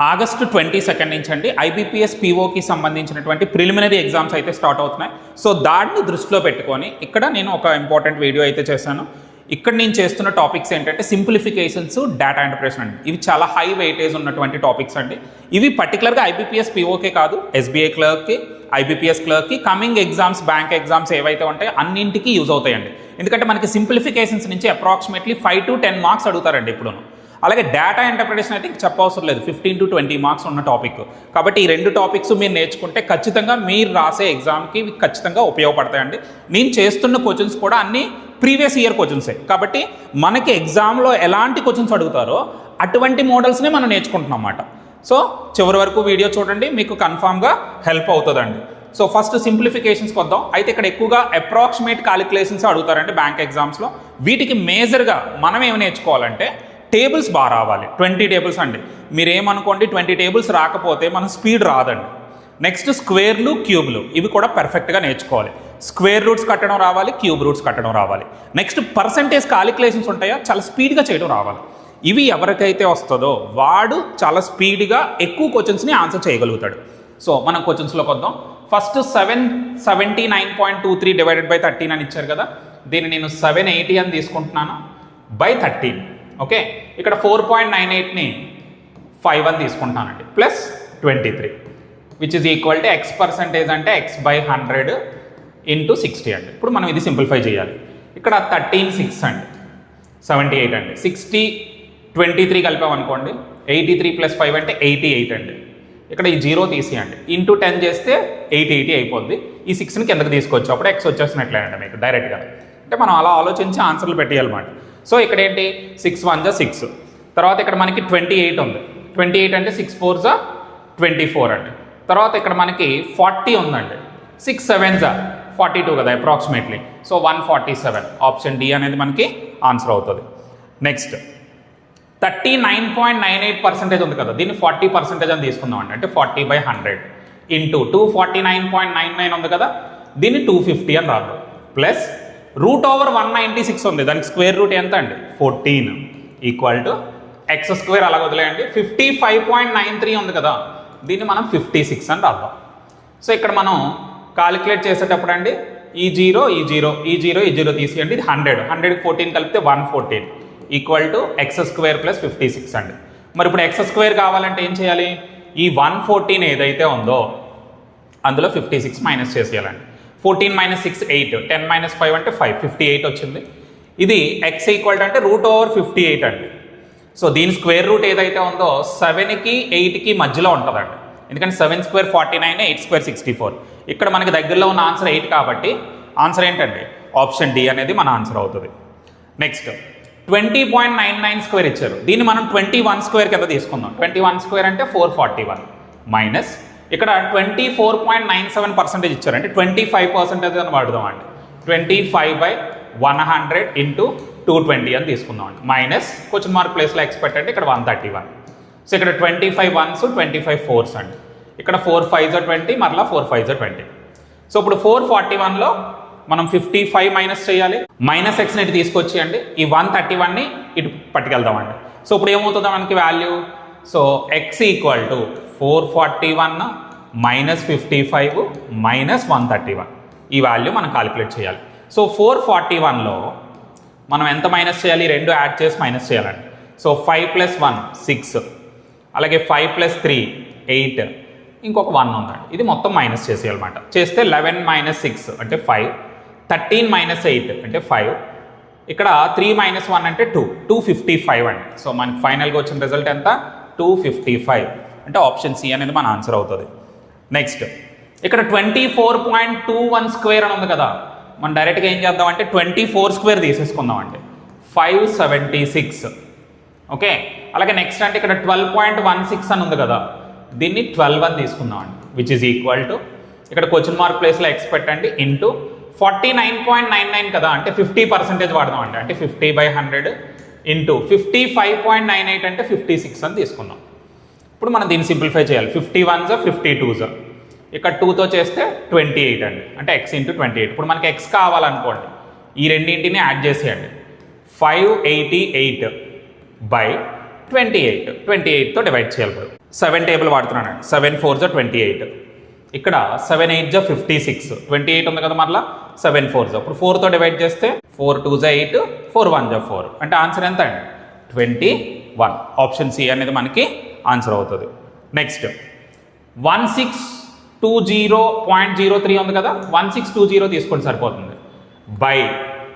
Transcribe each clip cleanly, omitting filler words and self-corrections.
August 22 నుంచి అండి IBPS పీఓకి సంబంధించినటువంటి ప్రిలిమినరీ ఎగ్జామ్స్ అయితే స్టార్ట్ అవుతున్నాయి. సో దాన్ని దృష్టిలో పెట్టుకొని ఇక్కడ నేను ఒక ఇంపార్టెంట్ వీడియో అయితే చేశాను. ఇక్కడ నేను చేస్తున్న టాపిక్స్ ఏంటంటే సింప్లిఫికేషన్స్, డేటా ఇంటర్ప్రిటేషన్ అండి. ఇవి చాలా హై వెయిటేజ్ ఉన్నటువంటి టాపిక్స్ అండి. ఇవి పర్టికులర్గా ఐబీపీఎస్ పీఓకే కాదు, ఎస్బీఐ క్లర్క్కి, ఐబీపీఎస్ క్లర్క్కి, కమింగ్ ఎగ్జామ్స్, బ్యాంక్ ఎగ్జామ్స్ ఏవైతే ఉంటాయో అన్నింటికి యూజ్ అవుతాయండి. ఎందుకంటే మనకి సింప్లిఫికేషన్స్ నుంచి అప్రాక్సిమేట్లీ 5 to 10 మార్క్స్ అడుగుతారండి ఇప్పుడు. అలాగే డేటా ఇంటర్ప్రిటేషన్ అయితే చెప్పవసరం లేదు, 15 to 20 మార్క్స్ ఉన్న టాపిక్. కాబట్టి ఈ రెండు టాపిక్స్ మీరు నేర్చుకుంటే ఖచ్చితంగా మీరు రాసే ఎగ్జామ్కి ఖచ్చితంగా ఉపయోగపడతాయండి. నేను చేస్తున్న క్వశ్చన్స్ కూడా అన్ని ప్రీవియస్ ఇయర్ క్వశ్చన్సే. కాబట్టి మనకి ఎగ్జామ్లో ఎలాంటి క్వశ్చన్స్ అడుగుతారో అటువంటి మోడల్స్నే మనం నేర్చుకుంటున్నాం అన్నమాట. సో చివరి వరకు వీడియో చూడండి, మీకు కన్ఫామ్గా హెల్ప్ అవుతుందండి. సో ఫస్ట్ సింప్లిఫికేషన్స్కి వద్దాం. అయితే ఇక్కడ ఎక్కువగా అప్రాక్సిమేట్ క్యాలిక్యులేషన్స్ అడుగుతారండి బ్యాంక్ ఎగ్జామ్స్లో. వీటికి మేజర్గా మనం ఏమి నేర్చుకోవాలంటే టేబుల్స్ బాగా రావాలి. 20 టేబుల్స్ అండి. మీరేమనుకోండి 20 టేబుల్స్ రాకపోతే మన స్పీడ్ రాదండి. నెక్స్ట్ స్క్వేర్లు, క్యూబ్లు ఇవి కూడా పర్ఫెక్ట్గా నేర్చుకోవాలి. స్క్వేర్ రూట్స్ కట్టడం రావాలి, క్యూబ్ రూట్స్ కట్టడం రావాలి. నెక్స్ట్ పర్సంటేజ్ క్యాలిక్యులేషన్స్ ఉంటాయో చాలా స్పీడ్గా చేయడం రావాలి. ఇవి ఎవరికైతే వస్తుందో వాడు చాలా స్పీడ్గా ఎక్కువ క్వశ్చన్స్ని ఆన్సర్ చేయగలుగుతాడు. సో మనం క్వశ్చన్స్లోకి వద్దాం. ఫస్ట్ 779.23 డివైడెడ్ బై 13 అని ఇచ్చారు కదా, దీన్ని నేను 780 అని తీసుకుంటున్నాను బై 13. ఓకే, ఇక్కడ 4.98ని 5 అని తీసుకుంటున్నానండి, plus 23 which is equal to X percentage అంటే ఎక్స్ బై 100 ఇంటూ 60 అండి. ఇప్పుడు మనం ఇది సింప్లిఫై చేయాలి. ఇక్కడ 13 6 అండి, 78 అండి. 60 23 కలిపామనుకోండి, 83 ప్లస్ 5 అంటే 88 అండి. ఇక్కడ ఈ 0 తీసేయండి, ఇంటూ 10 చేస్తే 880 అయిపోద్ది. ఈ 6ని కిందకి తీసుకొచ్చి అప్పుడు ఎక్స్ వచ్చేసినట్లేనండి మీకు డైరెక్ట్గా. అంటే మనం అలా ఆలోచించి ఆన్సర్లు పెట్టేయాలన్నమాట. సో ఇక్కడ ఏంటి 6 1 6, తర్వాత ఇక్కడ మనకి 28 ఉంది. 28 అంటే 6 4 24 అండి. తర్వాత ఇక్కడ మనకి 40 ఉందండి, 6 7 42 కదా అప్రాక్సిమేట్లీ. సో 147 ఆప్షన్ డి అనేది మనకి ఆన్సర్ అవుతుంది. నెక్స్ట్ 39.98% ఉంది కదా, దీన్ని 40% అని తీసుకుందాం అండి. అంటే 40/100 ఇంటూ 249.99 ఉంది కదా, దీన్ని 250 అని రాద్దాం. ప్లస్ √196 ఉంది, దానికి స్క్వేర్ రూట్ ఎంత అండి 14 ఈక్వల్ టు ఎక్స్ స్క్వేర్ అలా వదిలేయండి. 55.93 ఉంది కదా, దీన్ని మనం 56 అని రాద్దాం. సో ఇక్కడ మనం కాలిక్యులేట్ చేసేటప్పుడు అండి ఈ 0 ఈ 0 ఈ 0 ఈ 0 తీసేయండి, ఇది 100కి 14 కలిపితే 114 equal to X square plus 56 అండి. మరి ఇప్పుడు ఎక్స్ స్క్వేర్ కావాలంటే ఏం చేయాలి, ఈ 114 ఏదైతే ఉందో అందులో 56 మైనస్ చేసేయాలండి. 14 - 6 8, 10 - 5 అంటే 5, 58 వచ్చింది. ఇది ఎక్స్ ఈక్వల్ అంటే √58 అండి. సో దీని స్క్వేర్ రూట్ ఏదైతే ఉందో 7కి 8కి మధ్యలో ఉంటుందండి. ఎందుకంటే 7 స్క్వేర్ 49, 8 స్క్వేర్ 64. ఇక్కడ మనకి దగ్గరలో ఉన్న ఆన్సర్ 8 కాబట్టి ఆన్సర్ ఏంటండి ఆప్షన్ డి అనేది మన ఆన్సర్ అవుతుంది. నెక్స్ట్ 20.99 స్క్వేర్ ఇచ్చారు, దీన్ని మనం 21 స్క్వేర్ కింద తీసుకుందాం. 21 స్క్వేర్ అంటే 441 మైనస్ ఇక్కడ 24.97% ఇచ్చారు, అంటే 25% అని వాడదాం అండి. 25/100 ఇంటూ 220 అని తీసుకుందాం అండి. మైనస్ క్వశ్చన్ మార్క్ ప్లేస్లో ఎక్స్పెక్ట్ అంటే ఇక్కడ 131. సో ఇక్కడ 25 1s 25 4s అండి. ఇక్కడ 4 5s 20, మరలా 4 5s 20. సో ఇప్పుడు 441లో మనం 55 మైనస్ చేయాలి, మైనస్ ఎక్స్ని ఇటు తీసుకొచ్చి అండి ఈ 131ని ఇటు పట్టుకెళ్దామండి. సో ఇప్పుడు ఏమవుతుందో మనకి value, so X equal to 441 minus 55 minus 131 ఈ వాల్యూ మనం కాలిక్యులేట్ చేయాలి. సో 441లో మనం ఎంత మైనస్ చేయాలి, రెండు యాడ్ చేసి మైనస్ చేయాలండి. సో 5 + 1 6, అలాగే 5 + 3 8, ఇంకొక 1 ఉందండి. ఇది మొత్తం మైనస్ చేసేయాలన్నమాట. చేస్తే 11 - 6 అంటే 5, 13 - 8 అంటే 5, ఇక్కడ 3 - 1 అంటే 2, 255 అండి. సో మనకి ఫైనల్గా వచ్చిన రిజల్ట్ ఎంత 255 అంటే ఆప్షన్ సి అనేది మన ఆన్సర్ అవుతుంది. నెక్స్ట్ ఇక్కడ 24.21 స్క్వేర్ అని ఉంది కదా, మనం డైరెక్ట్గా ఏం చేద్దామంటే 24 స్క్వేర్ తీసేసుకుందాం అంటే 576. ఓకే, అలాగే నెక్స్ట్ అంటే ఇక్కడ 12.16 అని ఉంది కదా, దీన్ని 12 అని తీసుకుందాం అండి, విచ్ ఈజ్ ఈక్వల్ టు ఇక్కడ క్వశ్చన్ మార్క్ ప్లేస్లో ఎక్స్ పెట్టండి ఇంటూ 49.99 కదా, అంటే 50% వాడదాం అండి. అంటే 50/100 ఇంటూ 55.98 అంటే 56 అని తీసుకుందాం. ఇప్పుడు మనం దీన్ని సింప్లిఫై చేయాలి. 51s 52s, ఇక్కడ 2తో చేస్తే 28 అండి, అంటే ఎక్స్ ఇంటూ 28. ఇప్పుడు మనకి ఎక్స్ కావాలనుకోండి, ఈ రెండింటిని యాడ్ చేసేయండి. 588/28, 28తో డివైడ్ చేయాలి. 7 టేబుల్ వాడుతున్నానండి. 7 4 జా 28. ఇక్కడ 7 8 జా 56. 28 ఉంది కదా, మరలా 7 4 జా. ఇప్పుడు 4తో డివైడ్ చేస్తే 4 2 జా 8, 4 1 జా 4. అంటే ఆన్సర్ ఎంత అండి? 21. ఆప్షన్ సి అనేది మనకి ఆన్సర్ అవుతుంది. నెక్స్ట్ 1620.03 ఉంది కదా, 1620 తీసుకోండి సరిపోతుంది. బై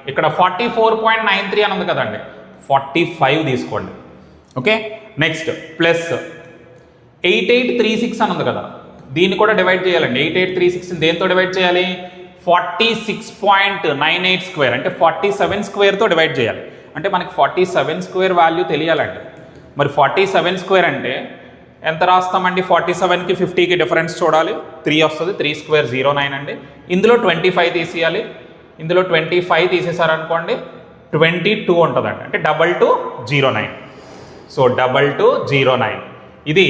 ఇక్కడ 44.93 అని ఉంది కదండి, 45 తీసుకోండి. ఓకే, నెక్స్ట్ ప్లస్ 8836 అని ఉంది కదా, దీన్ని కూడా డివైడ్ చేయాలండి. 8836 దేంతో డివైడ్ చేయాలి? 46.98 స్క్వేర్ అంటే 47 స్క్వేర్తో డివైడ్ చేయాలి. అంటే మనకి 47 స్క్వేర్ వాల్యూ తెలియాలండి. మరి 47 స్క్వేర్ అంటే ఎంత రాస్తామండి? 47కి 50కి డిఫరెన్స్ చూడాలి. 3 వస్తుంది. 3 స్క్వేర్ 09 అండి. ఇందులో 25 తీసేయాలి. ఇందులో 25 తీసేసారనుకోండి 22 ఉంటుందండి. అంటే 2209. సో 2209 ఇది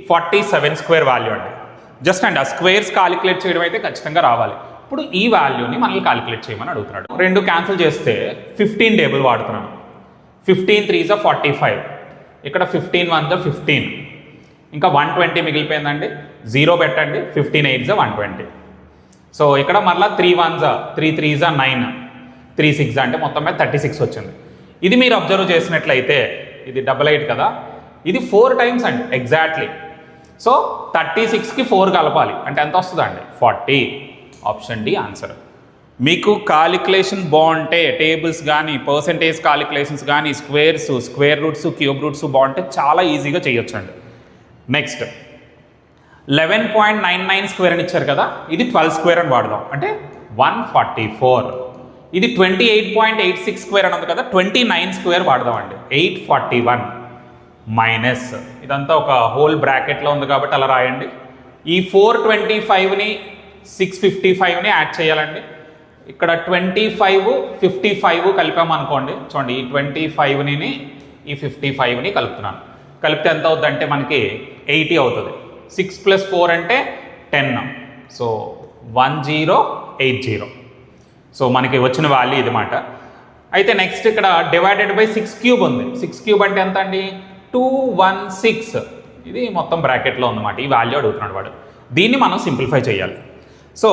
47 స్క్వేర్ వాల్యూ అండి. జస్ట్ అండి ఆ స్క్వేర్స్ కాలిక్యులేట్ చేయడం అయితే ఖచ్చితంగా రావాలి. ఇప్పుడు ఈ వాల్యూని మనల్ని కాలిక్యులేట్ చేయమని అడుగుతున్నాడు. 2 క్యాన్సిల్ చేస్తే 15 టేబుల్ వాడుతున్నాను. 15 3 జా 45. ఇక్కడ 15 1 జా 15. ఇంకా 120 మిగిలిపోయిందండి. 0 పెట్టండి. 15 8 జా 120. సో ఇక్కడ మరలా 3 1 జా 3 3 జా 9, 3 6 జా అంటే మొత్తం మీద 36 వచ్చింది. ఇది మీరు అబ్జర్వ్ చేసినట్లయితే ఇది 88 కదా, ఇది 4 టైమ్స్ అండి ఎగ్జాక్ట్లీ. సో 36కి 4 కలపాలి అంటే ఎంత వస్తుందండి? 40. Option D answer. మీకు కాలిక్యులేషన్ బాగుంటే టేబుల్స్ కానీ పర్సంటేజ్ కాలిక్యులేషన్స్ కానీ squares, square roots, cube roots బాగుంటే చాలా ఈజీగా చేయొచ్చండి. నెక్స్ట్ 11.99 స్క్వేర్ అని ఇచ్చారు కదా, ఇది 12 స్క్వేర్ అని వాడదాం అంటే 144. ఇది 28.86 స్క్వేర్ అని ఉంది కదా, 29 స్క్వేర్ వాడదాం అండి 841 మైనస్ ఇదంతా ఒక హోల్ బ్రాకెట్లో ఉంది కాబట్టి అలా రాయండి. ఈ 425ని 655ని యాడ్ చేయాలండి. ఇక్కడ 25 55 కలిపామనుకోండి, చూడండి ఈ 25ని ఈ 55ని కలుపుతున్నాను. కలిపితే ఎంత అవుతుంది అంటే మనకి 80 అవుతుంది. 6 + 4 అంటే 10. సో 1080. సో మనకి వచ్చిన వాల్యూ ఇది మాట. అయితే నెక్స్ట్ ఇక్కడ డివైడెడ్ బై 6 క్యూబ్ ఉంది. 6 క్యూబ్ అంటే ఎంత అండి? 216. ఇది మొత్తం బ్రాకెట్లో ఉందన్నమాట. ఈ వాల్యూ అడుగుతున్నాడు వాడు. దీన్ని మనం సింప్లిఫై చేయాలి. సో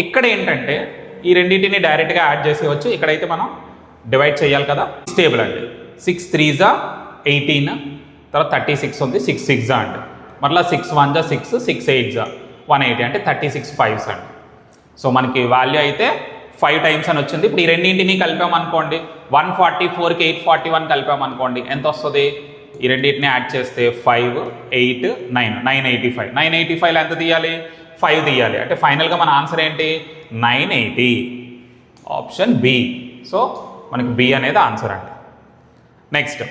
ఇక్కడ ఏంటంటే ఈ రెండింటిని డైరెక్ట్గా యాడ్ చేసేవచ్చు. ఇక్కడైతే మనం డివైడ్ చేయాలి కదా. టేబుల్ అండి 6 3 జా 18, తర్వాత 36 ఉంది, 6 6 జా అండి, మరలా 6 1 జా 6, 6 8 జా 180 అంటే 36 5s అండి. సో మనకి వాల్యూ అయితే 5 టైమ్స్ అని వచ్చింది. ఇప్పుడు ఈ రెండింటిని కలిపామనుకోండి 144కి 841 కలిపామనుకోండి ఎంత వస్తుంది? ఈ రెండింటిని యాడ్ చేస్తే 5 8 9 985. 985లో ఎంత తీయాలి? 5 తీయాలి. అంటే ఫైనల్గా మన ఆన్సర్ ఏంటి? 980. Option B. సో మనకి బి అనేది ఆన్సర్ అండి. నెక్స్ట్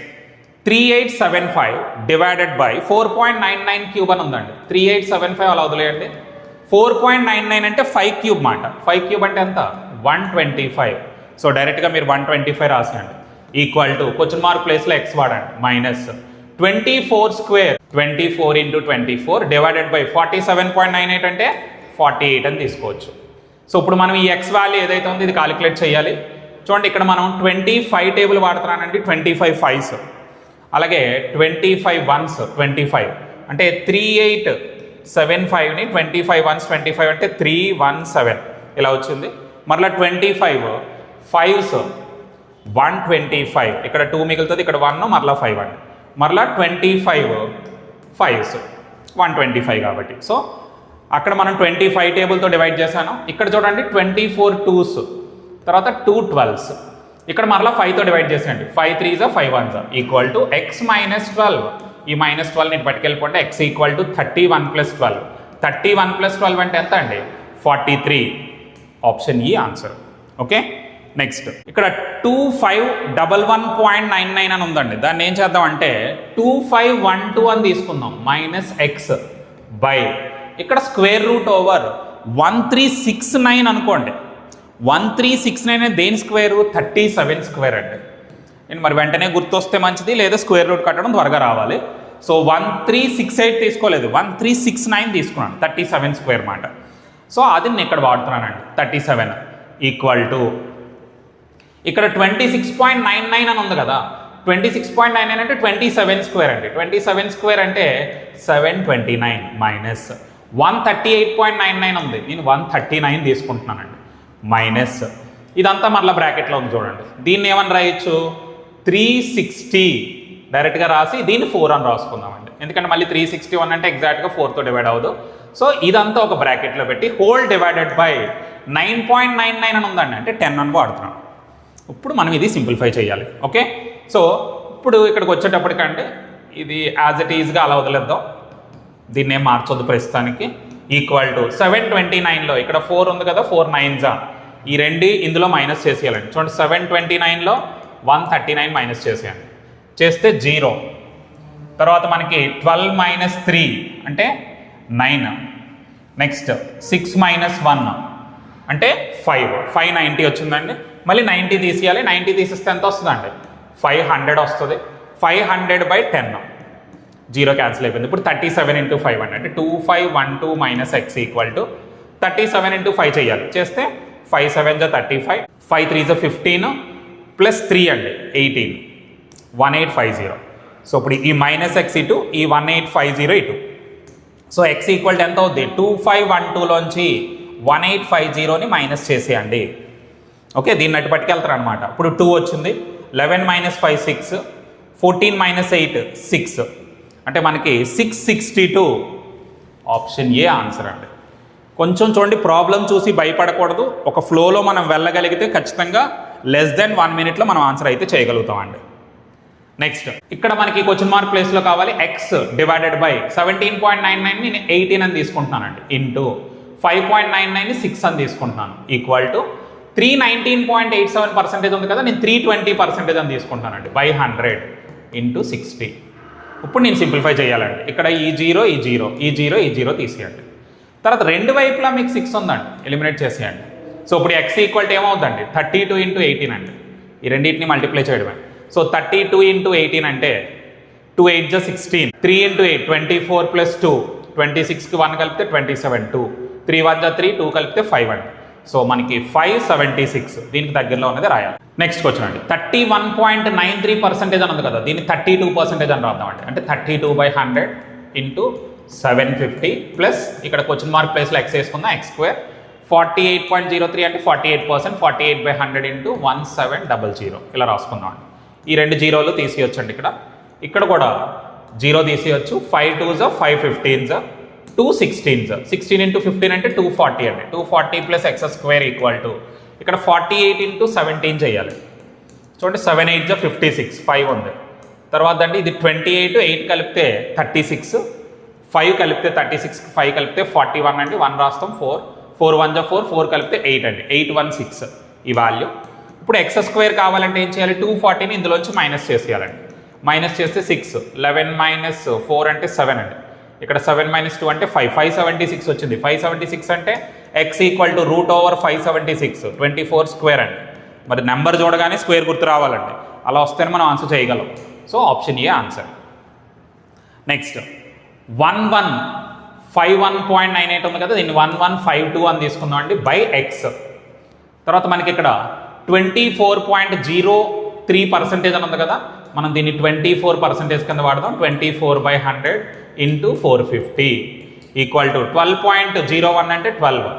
3875 డివైడెడ్ బై 4.99 క్యూబ్ అని ఉందండి. 3875 అలా వదిలేయండి. 4.99 అంటే 5 క్యూబ్ మాట. 5 క్యూబ్ అంటే ఎంత? 125. సో డైరెక్ట్గా మీరు 125 రాసేయండి. ఈక్వల్ టు క్వశ్చన్ మార్క్ ప్లేస్లో ఎక్స్ వాడండి మైనస్ 24 స్క్వేర్ 24 × 24 డివైడెడ్ బై 47.98 అంటే 48 అని తీసుకోవచ్చు. సో ఇప్పుడు మనం ఈ ఎక్స్ వాల్యూ ఏదైతే ఉందో ఇది కాలిక్యులేట్ చేయాలి. చూడండి ఇక్కడ మనం 25 టేబుల్ వాడుతున్నానండి, 25 5s, అలాగే 25 1s 25 అంటే 3875ని 25 1s 25 అంటే 317 ఇలా వచ్చింది. మరలా 25 5s 125, ఇక్కడ 2 మిగులుతుంది, ఇక్కడ 1 మరలా 5 అండి, మరలా 25 5s 125 కాబట్టి. సో అక్కడ మనం 25 టేబుల్తో డివైడ్ చేశాను. ఇక్కడ చూడండి 24 2s, తర్వాత 2 12s, ఇక్కడ మరలా 5తో డివైడ్ చేసేయండి. 5 3 జా 5 1 జా ఈక్వల్ టు ఎక్స్ మైనస్ 12. ఈ -12 ఇటు పట్టుకెళ్ళిపోండి. X equal to 31 + 12. 31 + 12 అంటే ఎంత అండి? 43. ఆప్షన్ ఈ ఆన్సర్. ఓకే, నెక్స్ట్ ఇక్కడ 2511.99 అని ఉందండి. దాన్ని ఏం చేద్దాం అంటే 2512 అని తీసుకుందాం మైనస్ ఎక్స్ బై ఇక్కడ స్క్వేర్ రూట్ ఓవర్ 1369 అనుకోండి. 1369 దేని స్క్వేరు? 37 స్క్వేర్ అండి. నేను మరి వెంటనే గుర్తొస్తే మంచిది, లేదా స్క్వేర్ రూట్ కట్టడం త్వరగా రావాలి. సో 1368 తీసుకోలేదు, 1369 తీసుకున్నాను, 37 స్క్వేర్ మాట. సో అది నేను ఇక్కడ వాడుతున్నానండి. 37 ఈక్వల్ టు ఇక్కడ 26.99 అని ఉంది కదా, 26.99 అంటే 27 స్క్వేర్ అండి. 27 స్క్వేర్ అంటే 729 మైనస్ 138.99 ఉంది, నేను 139 తీసుకుంటున్నానండి, మైనస్ ఇదంతా మళ్ళీ బ్రాకెట్లో ఉంది చూడండి. దీన్ని ఏమని రాయొచ్చు, 360 డైరెక్ట్గా రాసి దీన్ని 4 అని రాసుకుందామండి. ఎందుకంటే మళ్ళీ 361 అంటే ఎగ్జాక్ట్గా 4తో డివైడ్ అవ్వదు. సో ఇదంతా ఒక బ్రాకెట్లో పెట్టి హోల్ డివైడెడ్ బై 9.99 అని ఉందండి, అంటే 10 అని వాడుతున్నాం. ఇప్పుడు మనం ఇది సింప్లిఫై చేయాలి. ఓకే, సో ఇప్పుడు ఇక్కడికి వచ్చేటప్పటికంటే ఇది యాజ్ ఇట్ ఈజ్గా అలా వదిలేద్దాం, దీన్ని ఏం మార్చొద్దు ప్రస్తుతానికి. ఈక్వల్ టు 729లో ఇక్కడ 4 ఉంది కదా, 4 9s ఈ రెండు ఇందులో మైనస్ చేసేయాలండి. చూడండి 729లో 139 మైనస్ చేసేయండి, చేస్తే 0. తర్వాత మనకి 12 మైనస్ 3 అంటే 9. నెక్స్ట్ 6 మైనస్ 1 అంటే 590 వచ్చిందండి. మళ్ళీ 90 తీసేయాలి, 90 తీసేస్తే ఎంత వస్తుందండి, 500 వస్తుంది. 500/10 0 క్యాన్సిల్ అయిపోయింది. ఇప్పుడు 37 × 5 అంటే 2512 మైనస్ x ఈక్వల్ టు 37 × 5 చేయాలి, చేస్తే 5 7 35, 5 3 15 ప్లస్ 3 అండి 18, 1850. సో ఇప్పుడు ఈ మైనస్ x ఇటు, ఈ 1850 ఇటు. సో x ఈక్వల్ టు ఎంత అవుద్ది, 2512లోంచి 1850ని మైనస్ చేసేయండి. ఓకే, దీన్ని అటు పట్టుకెళ్తారు అనమాట. ఇప్పుడు 2 వచ్చింది, 11 మైనస్ 5 6, 14 మైనస్ 8 6, అంటే మనకి 662. ఆప్షన్ ఏ ఆన్సర్ అండి. కొంచెం చూడండి, ప్రాబ్లం చూసి భయపడకూడదు, ఒక ఫ్లోలో మనం వెళ్ళగలిగితే ఖచ్చితంగా <1 minute మనం ఆన్సర్ అయితే చేయగలుగుతామండి. నెక్స్ట్ ఇక్కడ మనకి క్వశ్చన్ మార్క్ ప్లేస్లో కావాలి x డివైడెడ్ బై 17.99 నేను 18 అని తీసుకుంటున్నానండి, ఇంటూ 5.99 6 అని తీసుకుంటున్నాను, ఈక్వల్ టు 319.87% ఉంది కదా, నేను 320% అని తీసుకుంటానండి, బై 100 ఇంటూ 60. ఇప్పుడు నేను సింప్లిఫై చేయాలండి. ఇక్కడ ఈ 0 ఈ 0 ఈ 0 ఈ 0 తీసేయండి. తర్వాత రెండు వైపులా మీకు 6 ఉందండి, ఎలిమినేట్ చేసేయండి. సో ఇప్పుడు x ఈక్వల్ టు ఏమవుతుందండి, 32 × 18 అండి, ఈ రెండింటిని మల్టిప్లై చేయడమే. సో 32 × 18 అంటే 2 8 × 16, 3 × 8 24 ప్లస్ 2 26కి 1 కలిపితే 27, 2 3 1 3 2 కలిపితే 5 అండి. సో మనకి 576 దీనికి దగ్గరలో ఉన్నది రాయాలి. నెక్స్ట్ క్వశ్చన్ అండి, 31.93% అని ఉంది కదా, దీన్ని 32% అని రాద్దామండి. అంటే 32/100 ఇంటూ 750 ప్లస్ ఇక్కడ క్వశ్చన్ మార్క్ ప్లేస్లో x వేసుకుందాం, x². 48.03 అంటే 48%, 48/100 ఇంటూ 1700 ఇలా రాసుకుందాం అండి. ఈ రెండు జీరోలు తీసేయొచ్చండి. ఇక్కడ కూడా 0 తీసేయచ్చు. 5 2s 5 15s 2 16s, 16 × 15 అంటే 240 అండి. 240 ప్లస్ x² ఈక్వల్ టు ఇక్కడ 48 × 17 చేయాలి. చూడండి 7 8 56, 5 ఉంది. తర్వాత అండి ఇది 28, 8 కలిపితే 36, 5 కలిపితే 36, 5 కలిపితే 41 అండి, 1 రాస్తాం, 4 4 1 4 4 కలిపితే 8 అండి, 816 ఈ వాల్యూ. ఇప్పుడు x² కావాలంటే ఏం చేయాలి, 240ని ఇందులోంచి మైనస్ చేసేయాలండి. మైనస్ చేస్తే 6, 11 మైనస్ 4 అంటే 7 అండి. ఇక్కడ 7 మైనస్ 2 అంటే 5, 576 వచ్చింది. 576 అంటే x ఈక్వల్ టు √576, 24² అండి. మరి నెంబర్ చూడగానే స్క్వేర్ గుర్తు రావాలండి, అలా వస్తేనే మనం ఆన్సర్ చేయగలం. So option A answer. Next 1151.98 ఉంది కదా, దీన్ని 1152 అని తీసుకుందాం అండి, బై x. తర్వాత మనకి ఇక్కడ 24.03% అని ఉంది కదా, మనం దీన్ని 24% కింద వాడదాం. 24/100 ఇంటూ 450 ఈక్వల్ టు 12.01 అంటే 12.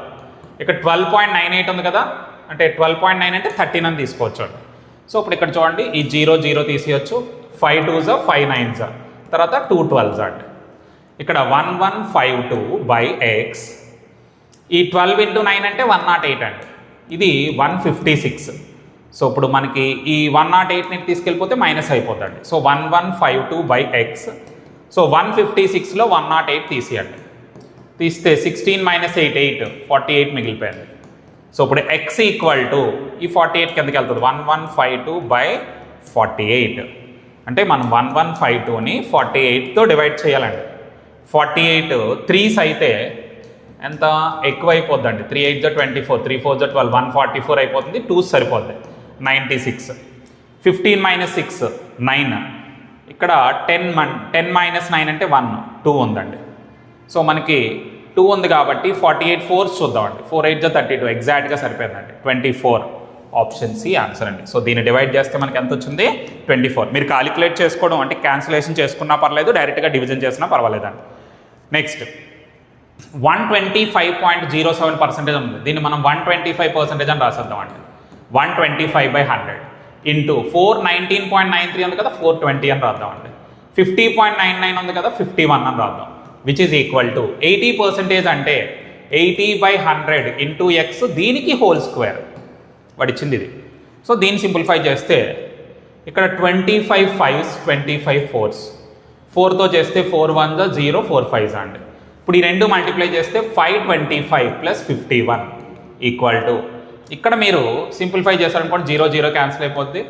ఇక్కడ 12.98 ఉంది కదా, అంటే 12.9 అంటే 13 అని తీసుకోవచ్చు అండి. సో ఇప్పుడు ఇక్కడ చూడండి ఈ 0 0 తీసేయచ్చు, 5 2s 5 9s, తర్వాత 2 12s అండి. ఇక్కడ 1152/x, ఈ 12 × 9 అంటే 108 అండి, ఇది 156. సో ఇప్పుడు మనకి ఈ 108ని తీసుకెళ్ళిపోతే మైనస్ అయిపోతుంది. So 1152/x. సో 156లో 108 తీసేయండి, తీస్తే 16 - 8 8, 48 మిగిలిపోయింది. సో ఇప్పుడు x ఈక్వల్ టు ఈ 48 కిందకి వెళ్తుంది, 1152/48 అంటే మనం 1152ని 48తో డివైడ్ చేయాలండి. 48 3s అయితే ఎంత ఎక్కువ అయిపోద్దండి, 3 8 24, 3 4 12, 144 అయిపోతుంది, 2s సరిపోద్ది, 96. 15 - 6 9, ఇక్కడ 10 - 9 అంటే 1, 2 ఉందండి. సో మనకి 2 ఉంది కాబట్టి 48 4s చూద్దామండి. 4 8 32 ఎగ్జాక్ట్గా సరిపోయిందండి, 24. ఆప్షన్ సి ఆన్సర్ అండి. సో దీన్ని డివైడ్ చేస్తే మనకి ఎంత వచ్చింది 24. మీరు క్యాలిక్యులేట్ చేసుకోవడం అంటే క్యాన్సిలేషన్ చేసుకున్నా పర్లేదు, డైరెక్ట్గా డివిజన్ చేసినా పర్వాలేదండి. నెక్స్ట్ 125.07% ఉంది. దీన్ని మనం 125% అని రాసేద్దాం అండి. 125/100 ఇంటూ 419.93 ఉంది కదా, 420 అని రాద్దాం అండి. 50.99 ఉంది కదా, 51 అని రాద్దాం. విచ్ ఈజ్ ఈక్వల్ టు 80% అంటే 80/100 ఇంటూ ఎక్స్, దీనికి హోల్ స్క్వేర్ వాడు ఇచ్చింది ఇది. సో దీన్ని సింప్లిఫై చేస్తే ఇక్కడ 25 5s 25 4s, 4తో చేస్తే 4 1s 0, 4 5s అండి. ఇప్పుడు ఈ రెండు మల్టిప్లై చేస్తే 525 + 51 ఈక్వల్ టు, ఇక్కడ మీరు సింప్లిఫై చేశారనుకోండి 0 0 క్యాన్సిల్ అయిపోద్ది.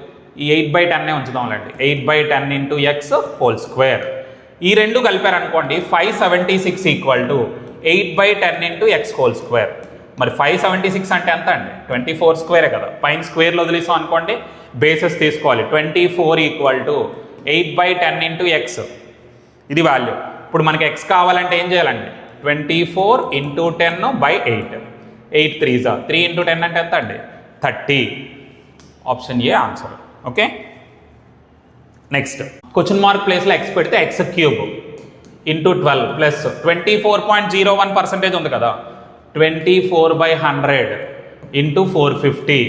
ఈ 8/10 ఉంచుదాంలేండి. 8/10 ఇంటూ ఎక్స్ హోల్ స్క్వేర్. ఈ రెండు కలిపారనుకోండి 576 equal to 8/10 into X whole square. మరి 576 అంటే ఎంత అండి? 24 స్క్వేరే కదా. పైన స్క్వేర్లో వదిలేసాం అనుకోండి, బేసెస్ తీసుకోవాలి. 24 ఈక్వల్ టు 8/10 ఇంటూ ఎక్స్, ఇది వాల్యూ. ఇప్పుడు మనకి ఎక్స్ కావాలంటే ఏం చేయాలండి? 24 ఇంటూ 10/8, 8 3s 3 ఇంటూ 10 అంటే ఎంత అండి? 30. Option A answer. Okay, next question mark ప్లేస్లో ఎక్స్ పెడితే ఎక్స్ క్యూబ్ ఇంటూ 12 ప్లస్ 24.01% ఉంది కదా, 24/100 into 450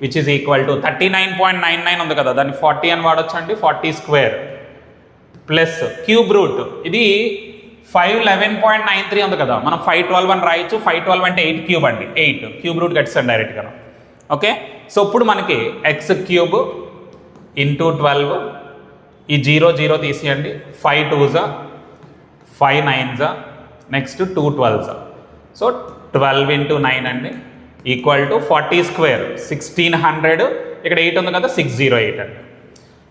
which is equal to 39.99 ఉంది కదా, దాన్ని 40 అని వాడచ్చు అండి. 40 స్క్వేర్ ప్లస్ క్యూబ్ రూట్, ఇది 511.93 ఉంది కదా, మనం 512 అని రాయొచ్చు. 512 అంటే 8 క్యూబ్ అండి, 8 క్యూబ్ రూట్ కట్టిస్తాను డైరెక్ట్గా. ఓకే, సో ఇప్పుడు మనకి ఎక్స్ క్యూబ్ ఇంటూ 12, ఈ 0 0 తీసేయండి. 5 2s 5 9s, next 2 12s. So 12 into 9 అండి ఈక్వల్ టు 40 స్క్వేర్ 1600, ఇక్కడ 8 ఉంది కదా, 608 అండి.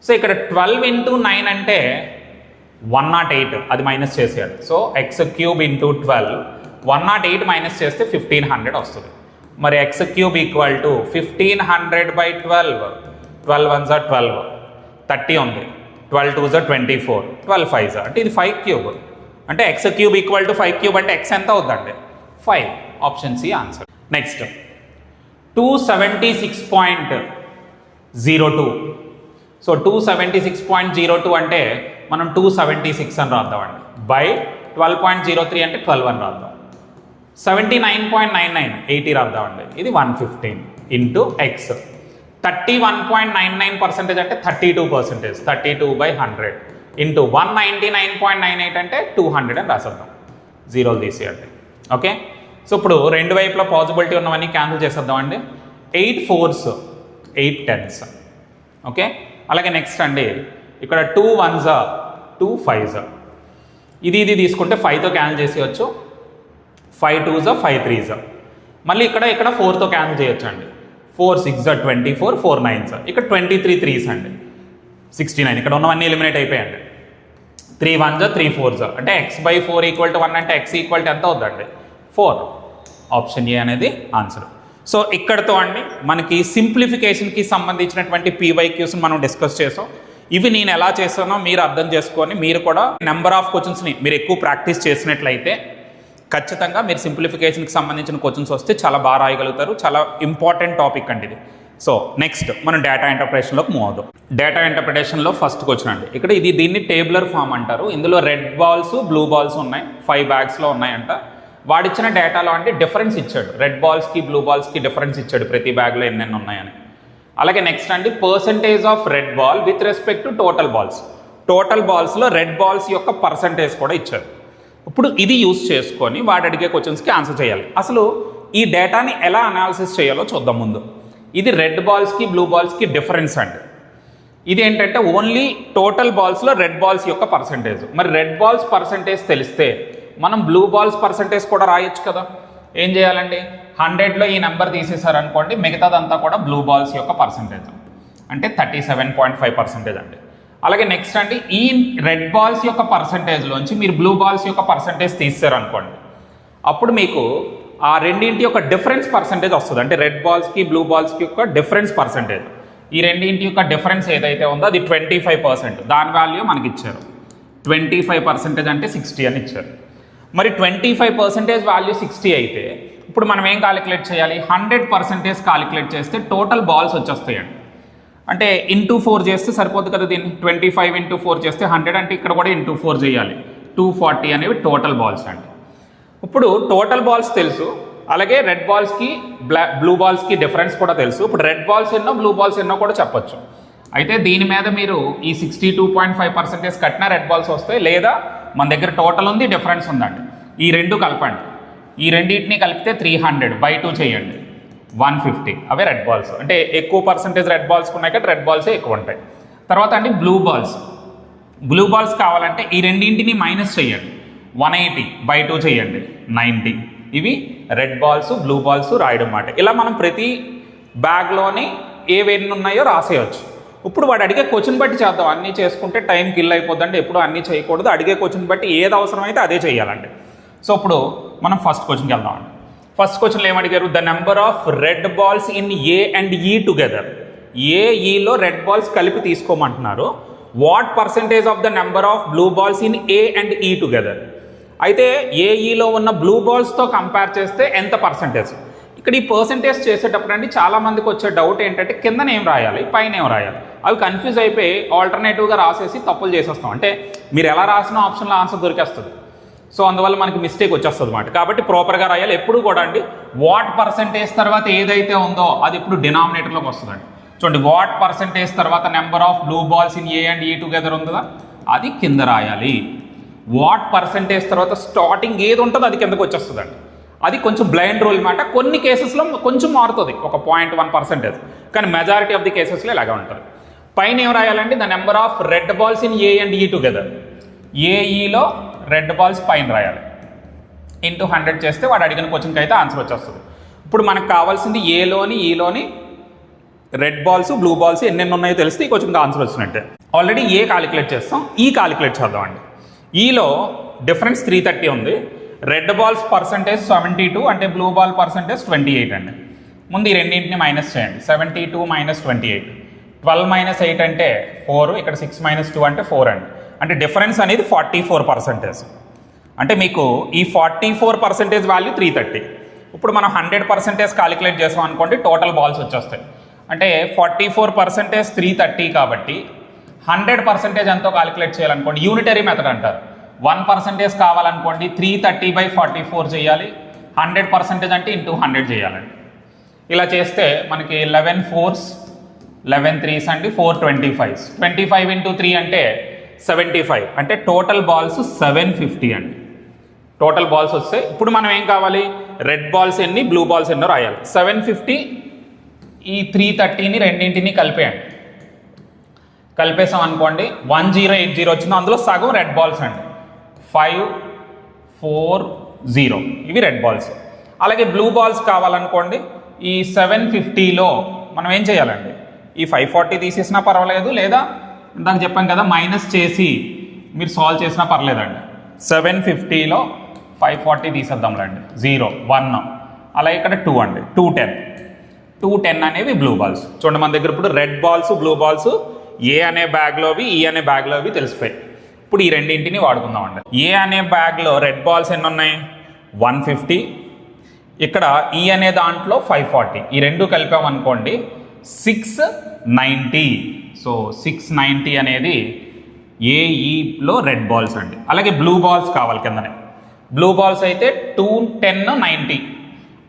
సో ఇక్కడ 12 ఇంటూ 9 అంటే 108, అది మైనస్ చేసేయాలి. So X cube into 12, 108 minus చేస్తే 1500 వస్తుంది. మరి X cube equal to 1500/12, 12 1s 12, 30 ఉంది, 12 2s 24, 12 5s అంటే ఇది 5 క్యూబ్. అంటే X cube equal to 5 cube అంటే ఎక్స్ ఎంత అవుతుందండి? 5. Option C answer. Next 276.02. So 276.02 అంటే మనం 276 అని రాద్దామండి. బై 12.03 అంటే 12 అని రాద్దాం. 79.99 80 రాద్దామండి. ఇది 115 ఇంటూ ఎక్స్. 31.99% అంటే 32%, 32/100 ఇంటూ 199.98 అంటే 200 అని రాసేద్దాం. 0 తీసేయండి. ఓకే, సో ఇప్పుడు రెండు వైపులా పాసిబిలిటీ ఉన్నవన్నీ క్యాన్సిల్ చేసేద్దామండి. 8 4s 8 10s. ఓకే, అలాగే నెక్స్ట్ అండి ఇక్కడ 2 1s 2 5s, ఇది తీసుకుంటే 5తో క్యాన్సిల్ చేసేయచ్చు. 5 2s 5 3s. మళ్ళీ ఇక్కడ 4తో క్యాన్సిల్ చేయొచ్చు అండి. 4 6s 24, 4 9s, ఇక్కడ 23 3s అండి 69. ఇక్కడ ఉన్నవన్నీ ఎలిమినేట్ అయిపోయాయండి. 3 1s 3 4s అంటే x/4 ఈక్వల్ టు 1 అంటే x ఈక్వల్ టు ఎంత అవుతుందండి? 4. ఆప్షన్ ఏ అనేది ఆన్సర్. సో ఇక్కడతో అండి మనకి సింప్లిఫికేషన్కి సంబంధించినటువంటి PYQs మనం డిస్కస్ చేసాం. ఇవి నేను ఎలా చేస్తానో మీరు అర్థం చేసుకొని మీరు కూడా నెంబర్ ఆఫ్ క్వశ్చన్స్ని మీరు ఎక్కువ ప్రాక్టీస్ చేసినట్లయితే ఖచ్చితంగా మీరు సింప్లిఫికేషన్కి సంబంధించిన క్వశ్చన్స్ వస్తే చాలా బాగా రాయగలుగుతారు. చాలా ఇంపార్టెంట్ టాపిక్ అండి ఇది. సో నెక్స్ట్ మనం డేటా ఇంటర్ప్రిటేషన్లోకి మూవ్ అవుదాం. డేటా ఇంటర్ప్రిటేషన్లో ఫస్ట్ క్వశ్చన్ అండి. ఇక్కడ దీన్ని టేబులర్ ఫామ్ అంటారు. ఇందులో రెడ్ బాల్స్ బ్లూ బాల్స్ ఉన్నాయి, 5 bagsలో ఉన్నాయంట. వాడిచ్చిన డేటాలో అంటే డిఫరెన్స్ ఇచ్చాడు. రెడ్ బాల్స్కి బ్లూ బాల్స్కి డిఫరెన్స్ ఇచ్చాడు, ప్రతి బ్యాగ్లో ఎన్నెన్ని ఉన్నాయని. అలాగే నెక్స్ట్ అండి percentage of red ball with respect to total balls. Total బాల్స్లో రెడ్ బాల్స్ యొక్క పర్సంటేజ్ కూడా ఇచ్చారు. ఇప్పుడు ఇది యూజ్ చేసుకొని వాడు అడిగే క్వశ్చన్స్కి ఆన్సర్ చేయాలి. అసలు ఈ డేటాని ఎలా అనాలిసిస్ చేయాలో చూద్దాం ముందు. ఇది రెడ్ బాల్స్కి బ్లూ బాల్స్కి డిఫరెన్స్ అండి. ఇది ఏంటంటే ఓన్లీ టోటల్ బాల్స్లో రెడ్ బాల్స్ యొక్క పర్సంటేజ్. మరి రెడ్ బాల్స్ పర్సంటేజ్ తెలిస్తే మనం బ్లూ బాల్స్ పర్సంటేజ్ కూడా రాయొచ్చు కదా. ఏం చేయాలండి? 100లో ఈ నెంబర్ తీసేశారనుకోండి, మిగతాదంతా కూడా బ్లూ బాల్స్ యొక్క పర్సంటేజ్ అంటే 37.5% అండి. అలాగే నెక్స్ట్ అండి ఈ రెడ్ బాల్స్ యొక్క పర్సంటేజ్లోంచి మీరు బ్లూ బాల్స్ యొక్క పర్సంటేజ్ తీసారనుకోండి, అప్పుడు మీకు ఆ రెండింటి యొక్క డిఫరెన్స్ పర్సంటేజ్ వస్తుంది. అంటే రెడ్ బాల్స్కి బ్లూ బాల్స్కి యొక్క డిఫరెన్స్ పర్సంటేజ్, ఈ రెండింటి యొక్క డిఫరెన్స్ ఏదైతే ఉందో అది 25%. దాని వాల్యూ మనకి ఇచ్చారు 25% అంటే 60 అని ఇచ్చారు. మరి 25% వాల్యూ 60 అయితే ఇప్పుడు మనం ఏం కాలిక్యులేట్ చేయాలి, 100% కాలిక్యులేట్ చేస్తే టోటల్ బాల్స్ వచ్చేస్తాయండి. అంటే ఇంటూ 4 చేస్తే సరిపోతుంది కదా దీన్ని. 25 ఇంటూ 4 చేస్తే 100, అంటే ఇక్కడ కూడా ఇంటూ 4 చేయాలి. 240 అనేవి టోటల్ బాల్స్ అండి. ఇప్పుడు టోటల్ బాల్స్ తెలుసు, అలాగే రెడ్ బాల్స్కి బ్లూ బాల్స్కి డిఫరెన్స్ కూడా తెలుసు. ఇప్పుడు రెడ్ బాల్స్ ఎన్నో బ్లూ బాల్స్ ఎన్నో కూడా చెప్పొచ్చు. అయితే దీని మీద మీరు ఈ 62.5% కట్టిన రెడ్ బాల్స్ వస్తాయి, లేదా మన దగ్గర టోటల్ ఉంది డిఫరెన్స్ ఉందండి, ఈ రెండు కలపండి. ఈ రెండింటిని కలిపితే 300/2 చేయండి, 150 అవే రెడ్ బాల్స్. అంటే ఎక్కువ పర్సంటేజ్ రెడ్ బాల్స్ ఉన్నాయి కదా, రెడ్ బాల్సే ఎక్కువ ఉంటాయి. తర్వాత అండి బ్లూ బాల్స్. బ్లూ బాల్స్ కావాలంటే ఈ రెండింటిని మైనస్ చేయండి, 180/2 చేయండి, 90. ఇవి రెడ్ బాల్స్ బ్లూ బాల్స్ రాయడం మాట. ఇలా మనం ప్రతి బ్యాగ్లోని ఏవెన్ని ఉన్నాయో రాసేయచ్చు. ఇప్పుడు వాడు అడిగే క్వశ్చన్ బట్టి చేద్దాం. అన్నీ చేసుకుంటే టైం కిల్ అయిపోద్దండి, ఎప్పుడు అన్నీ చేయకూడదు. అడిగే క్వశ్చన్ బట్టి ఏది అవసరమైతే అదే చేయాలండి. సో ఇప్పుడు మనం ఫస్ట్ క్వశ్చన్కి వెళ్దామండి. ఫస్ట్ క్వశ్చన్లో ఏమడిగారు, the number of red balls in A and E together. ఏఈలో రెడ్ బాల్స్ కలిపి తీసుకోమంటున్నారు. What percentage of the number of blue balls in A and E together. అయితే ఏఈలో ఉన్న బ్లూ బాల్స్తో కంపేర్ చేస్తే ఎంత పర్సెంటేజ్. ఇక్కడ ఈ పర్సెంటేజ్ చేసేటప్పుడు అండి చాలామందికి వచ్చే డౌట్ ఏంటంటే కిందన ఏం రాయాలి పైన ఏం రాయాలి, అవి కన్ఫ్యూజ్ అయిపోయి ఆల్టర్నేటివ్గా రాసేసి తప్పులు చేసేస్తాం. అంటే మీరు ఎలా రాసిన ఆప్షన్లో ఆన్సర్ దొరికేస్తుంది. సో అందువల్ల మనకి మిస్టేక్ వచ్చేస్తుంది అన్నమాట. కాబట్టి ప్రాపర్గా రాయాలి. ఎప్పుడు కూడా అండి వాట్ పర్సెంటేజ్ తర్వాత ఏదైతే ఉందో అది ఇప్పుడు డినామినేటర్లోకి వస్తుందండి. చూడండి, వాట్ పర్సెంటేజ్ తర్వాత number of blue balls in A and E together ఉందా, అది కింద రాయాలి. వాట్ పర్సెంటేజ్ తర్వాత స్టార్టింగ్ ఏది ఉంటుందో అది కిందకు వచ్చేస్తుందండి. అది కొంచెం బ్లైండ్ రూల్ మాట. కొన్ని కేసెస్లో కొంచెం మారుతుంది, ఒక 0.1%, కానీ మెజారిటీ ఆఫ్ ది కేసెస్లో ఇలాగే ఉంటుంది. పైన ఏం రాయాలండి, the number of red balls in A and E together. ఏఈలో రెడ్ బాల్స్ పైన రాయాలి, ఇంటూ 100 చేస్తే వాడు అడిగిన క్వశ్చన్కి అయితే ఆన్సర్ వచ్చేస్తుంది. ఇప్పుడు మనకు కావాల్సింది ఏలోని ఈలోని రెడ్ బాల్స్ బ్లూ బాల్స్ ఎన్నెన్ని ఉన్నాయో తెలిస్తే ఈ క్వశ్చన్కి ఆన్సర్ వచ్చినట్టే. ఆల్రెడీ ఏ కాలిక్యులేట్ చేస్తాం, ఈ కాలిక్యులేట్ చేద్దామండి. ఈలో డిఫరెన్స్ 330 ఉంది. రెడ్ బాల్స్ పర్సంటేజ్ 72, అంటే బ్లూ బాల్ పర్సంటేజ్ 28 అండి. ముందు ఈ రెండింటిని మైనస్ చేయండి. 72 - 28, 12 - 8 అంటే 4, ఇక్కడ 6 - 2 అంటే 4 అండి. అంటే డిఫరెన్స్ అనేది 44%. అంటే మీకు ఈ 44% వాల్యూ 330. ఇప్పుడు మనం 100% కాలిక్యులేట్ చేసాం అనుకోండి, టోటల్ బాల్స్ వచ్చేస్తాయి. అంటే 44% 330 కాబట్టి 100% ఎంతో కాలిక్యులేట్ చేయాలనుకోండి, యూనిటరీ మెథడ్ అంటారు. 1% కావాలనుకోండి 330/44 చేయాలి. 100% అంటే ఇంటూ 100 చేయాలండి. ఇలా చేస్తే మనకి 11 4s 11 3s అండి, 425. 25 × 3 అంటే 75. అంటే టోటల్ బాల్స్ 750 అండి. టోటల్ బాల్స్ వస్తే ఇప్పుడు మనం ఏం కావాలి, రెడ్ బాల్స్ ఎన్ని బ్లూ బాల్స్ ఎన్నో రాయాలి. 750 ఈ 330ని రెండింటిని కలిపేయండి. కలిపేసాం అనుకోండి 1080 వచ్చింది. అందులో సగం రెడ్ బాల్స్ అండి, 540 ఇవి రెడ్ బాల్స్. అలాగే బ్లూ బాల్స్ కావాలనుకోండి, ఈ 750లో మనం ఏం చేయాలండి, ఈ 540 తీసేసినా పర్వాలేదు, లేదా ఇందాక చెప్పాం కదా మైనస్ చేసి మీరు సాల్వ్ చేసినా పర్లేదండి. 750లో 540 తీసేద్దాంలేండి, 0 1. అలాగే ఇక్కడ 2 అండి, 210 అనేవి బ్లూ బాల్స్. చూడండి మన దగ్గర ఇప్పుడు రెడ్ బాల్స్ బ్లూ బాల్స్ ఏ అనే బ్యాగ్లోవి ఈ అనే బ్యాగ్లోవి తెలిసిపోయి. ఇప్పుడు ఈ రెండింటిని వాడుకుందామండి. ఏ అనే బ్యాగ్లో రెడ్ బాల్స్ ఎన్ని ఉన్నాయి, 150. ఇక్కడ ఈ అనే దాంట్లో 540. ఈ రెండు కలిపామనుకోండి 690. సో 690 అనేది ఏఈలో రెడ్ బాల్స్ అండి. అలాగే బ్లూ బాల్స్ కావాలి కిందనే. బ్లూ బాల్స్ అయితే 210 90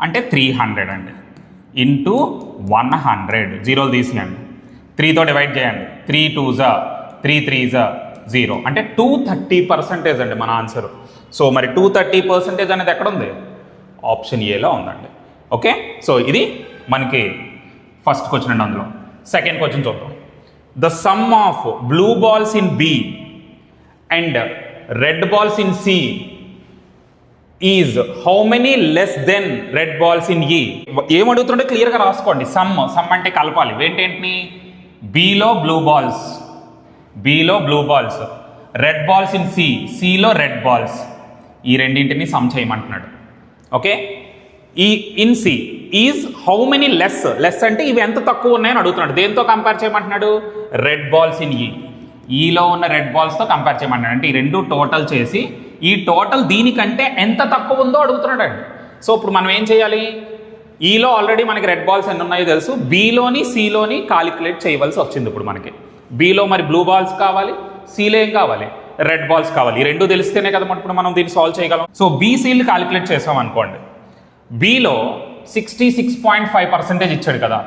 అంటే 300 అండి, ఇంటూ 100. జీరోలు తీసియండి, 3తో డివైడ్ చేయండి. 3 2s 3 3s 0 అంటే 230% అండి మన ఆన్సర్. సో మరి 230% అనేది ఎక్కడ ఉంది, ఆప్షన్ ఏలో ఉందండి. ఓకే, సో ఇది మనకి ఫస్ట్ క్వశ్చన్ అండి. అందులో సెకండ్ క్వశ్చన్ చూద్దాం. The sum of blue balls in B and red balls in C is how many less than red balls in E. ఏమడుగుతుంటే క్లియర్గా రాసుకోండి. సమ్ అంటే కలపాలి. ఏంటేంటిని, బిలో blue balls, red balls in సిలో రెడ్ బాల్స్, ఈ రెండింటిని సమ్ చేయమంటున్నాడు. ఓకే, ఈ in C is how many less అంటే ఇవి ఎంత తక్కువ ఉన్నాయని అడుగుతున్నాడు. దేంతో కంపేర్ చేయమంటున్నాడు, రెడ్ బాల్స్ ఇన్ ఈలో ఉన్న రెడ్ బాల్స్తో కంపేర్ చేయమంటున్నాడు. అంటే ఈ రెండు టోటల్ చేసి ఈ టోటల్ దీనికంటే ఎంత తక్కువ ఉందో అడుగుతున్నాడు అండి. సో ఇప్పుడు మనం ఏం చేయాలి, ఈలో ఆల్రెడీ మనకి రెడ్ బాల్స్ ఎన్ని ఉన్నాయో తెలుసు, బీలోని సిలోని కాలిక్యులేట్ చేయవలసి వచ్చింది. ఇప్పుడు మనకి బీలో మరి బ్లూ బాల్స్ కావాలి, సిలో ఏం కావాలి, రెడ్ బాల్స్ కావాలి. ఈ రెండు తెలిస్తేనే కదా ఇప్పుడు మనం దీన్ని సాల్వ్ చేయగలం. సో బీసీలు కాలిక్యులేట్ చేసాం అనుకోండి, బీలో 66.5% ఇచ్చాడు కదా,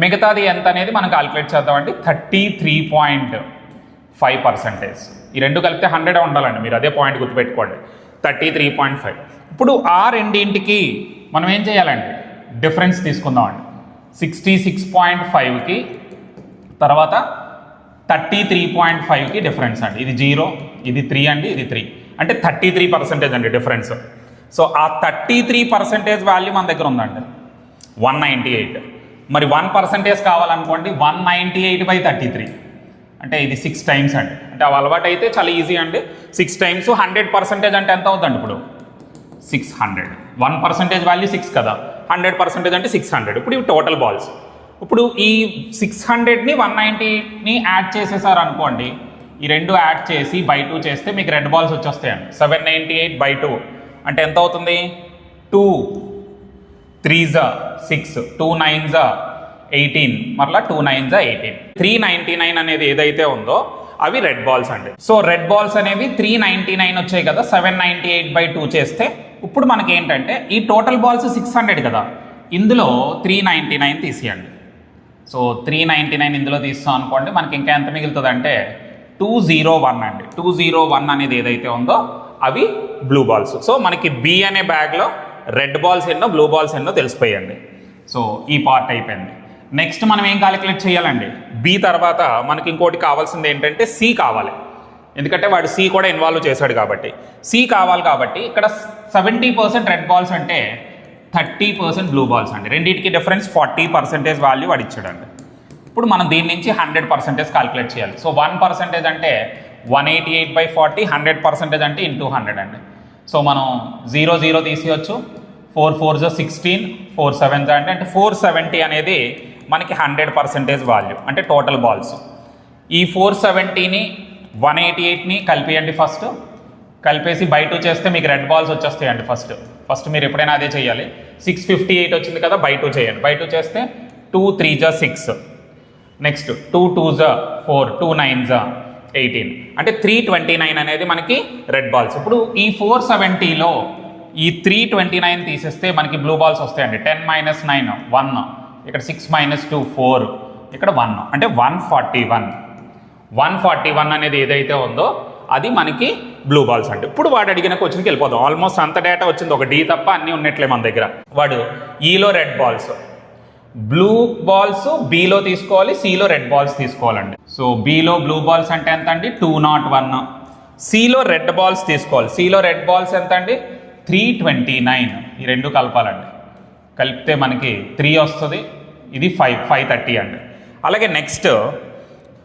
మిగతాది ఎంత అనేది మనం కాలిక్యులేట్ చేద్దామండి. 33.5%. ఈ రెండు కలిపితే 100 ఉండాలండి, మీరు అదే పాయింట్ గుర్తుపెట్టుకోండి. 33.5. ఇప్పుడు ఆ రెండింటికి మనం ఏం చేయాలండి, డిఫరెన్స్ తీసుకుందామండి. 66.5కి తర్వాత 33.5కి డిఫరెన్స్ అండి. ఇది 0, ఇది 3 అండి, ఇది 3, అంటే 33% అండి డిఫరెన్స్. సో ఆ 33% వాల్యూ మన దగ్గర ఉందండి 198. మరి 1% కావాలనుకోండి, 198/33 అంటే ఇది 6 టైమ్స్ అండి. అంటే అవి అలవాటు అయితే చాలా ఈజీ అండి. 6 టైమ్స్ 100% అంటే ఎంత అవుతుంది ఇప్పుడు 600. 1% వాల్యూ 6 కదా, 100% అంటే 600. ఇప్పుడు ఇవి టోటల్ బాల్స్. ఇప్పుడు ఈ 600ని 190ని యాడ్ చేసేసారు అనుకోండి, ఈ రెండు యాడ్ చేసి బై 2 చేస్తే మీకు రెడ్ బాల్స్ వచ్చేస్తాయండి. 798/2 అంటే ఎంత అవుతుంది, 2 3s 6, 2 9s 18, మరలా 2 9s 18. 399 అనేది ఏదైతే ఉందో అవి రెడ్ బాల్స్ అండి. సో రెడ్ బాల్స్ అనేవి 399 వచ్చాయి కదా, 798/2 చేస్తే ఇప్పుడు మనకి ఏంటంటే ఈ టోటల్ బాల్స్ 600 కదా, ఇందులో 399 తీసేయండి. సో 399 ఇందులో తీస్తాం అనుకోండి, మనకి ఇంకా ఎంత మిగులుతుంది అంటే 201 అండి. 201 అనేది ఏదైతే ఉందో అవి బ్లూ బాల్స్. సో మనకి బి అనే బ్యాగ్లో రెడ్ బాల్స్ ఎన్నో బ్లూ బాల్స్ ఎన్నో తెలిసిపోయండి. సో ఈ పార్ట్ అయిపోయింది. నెక్స్ట్ మనం ఏం కాలిక్యులేట్ చేయాలండి, బి తర్వాత మనకి ఇంకోటి కావాల్సింది ఏంటంటే సి కావాలి. ఎందుకంటే వాడు సి కూడా ఇన్వాల్వ్ చేశాడు కాబట్టి సి కావాలి. కాబట్టి ఇక్కడ 70% రెడ్ బాల్స్ అంటే 30% బ్లూ బాల్స్ అండి. రెండింటికి డిఫరెన్స్ 40% వాల్యూ వాడు ఇచ్చాడండి. ఇప్పుడు మనం దీని నుంచి 100% కాలిక్యులేట్ చేయాలి. సో 1% అంటే 188/40, 100% అంటే ఇంటూ 100 అండి. సో మనం 0 0 తీసేయచ్చు, 4 4s 16, 4 7s అంటే 470 అనేది మనకి 100% వాల్యూ అంటే టోటల్ బాల్స్. ఈ 470ని 188ని కలిపేయండి. ఫస్ట్ కలిపేసి బై 2 చేస్తే మీకు రెడ్ బాల్స్ వచ్చేస్తాయండి. ఫస్ట్ మీరు ఎప్పుడైనా అదే చేయాలి. 658 వచ్చింది కదా, బై 2 చేయండి. బై 2 చేస్తే 2 3s 6, నెక్స్ట్ 2 2s 4, 2 9s 18 అంటే 329 అనేది మనకి రెడ్ బాల్స్. ఇప్పుడు ఈ 470లో ఈ 329 తీసేస్తే మనకి బ్లూ బాల్స్ వస్తాయండి. 10 - 9 1, ఇక్కడ 6 - 2 4, ఇక్కడ 1 అంటే 141 అనేది ఏదైతే ఉందో అది మనకి బ్లూ బాల్స్ అంటే. ఇప్పుడు వాడు అడిగిన క్వశ్చన్కి వెళ్ళిపోదాం. ఆల్మోస్ట్ అంత డేటా వచ్చింది, ఒక డి తప్ప అన్నీ ఉన్నట్లే మన దగ్గర. వాడు ఈలో రెడ్ బాల్స్, బ్లూ బాల్స్ బీలో తీసుకోవాలి, సిలో రెడ్ బాల్స్ తీసుకోవాలండి. సో బీలో బ్లూ బాల్స్ అంటే ఎంత అండి 201, సిలో రెడ్ బాల్స్ తీసుకోవాలి. సిలో రెడ్ బాల్స్ ఎంత అండి 329. ఈ రెండు కలపాలండి, కలిపితే మనకి 3 వస్తుంది, ఇది 530 అండి. అలాగే నెక్స్ట్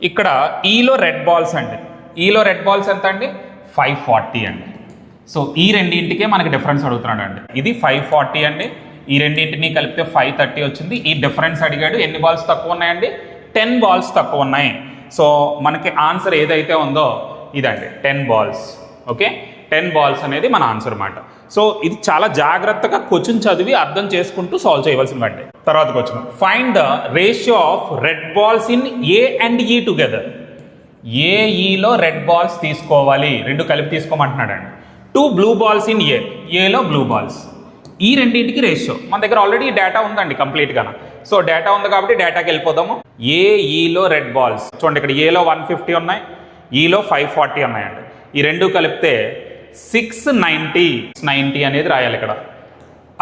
ఇక్కడ ఈలో రెడ్ బాల్స్ అండి, ఈలో రెడ్ బాల్స్ ఎంత అండి 540 అండి. సో ఈ రెండింటికే మనకి డిఫరెన్స్ అడుగుతున్నాడు అండి. ఇది 540 అండి, ఈ రెండింటిని కలిపితే 530 వచ్చింది. ఈ డిఫరెన్స్ అడిగాడు. ఎన్ని బాల్స్ తక్కువ ఉన్నాయండి 10 బాల్స్ తక్కువ ఉన్నాయి. సో మనకి ఆన్సర్ ఏదైతే ఉందో ఇదండి 10 బాల్స్. ఓకే, 10 బాల్స్ అనేది మన ఆన్సర్ అన్నమాట. సో ఇది చాలా జాగ్రత్తగా క్వశ్చన్ చదివి అర్థం చేసుకుంటూ సాల్వ్ చేయవలసినవండి. తర్వాత question, find the ratio of red balls in A and E together. ఏఈలో రెడ్ బాల్స్ తీసుకోవాలి, రెండు కలిపి తీసుకోమంటున్నాడండి. 2 బ్లూ బాల్స్ ఇన్ ఏలో బ్లూ బాల్స్. ఈ రెండింటికి రేషియో మన దగ్గర ఆల్రెడీ డేటా ఉందండి కంప్లీట్గా. సో డేటా ఉంది కాబట్టి డేటాకి వెళ్ళిపోదాము. ఏఈలో రెడ్ బాల్స్ చూడండి, ఇక్కడ ఏలో 150 ఉన్నాయి, ఈలో 540 ఉన్నాయండి. ఈ రెండు కలిపితే 690 అనేది రాయాలి ఇక్కడ.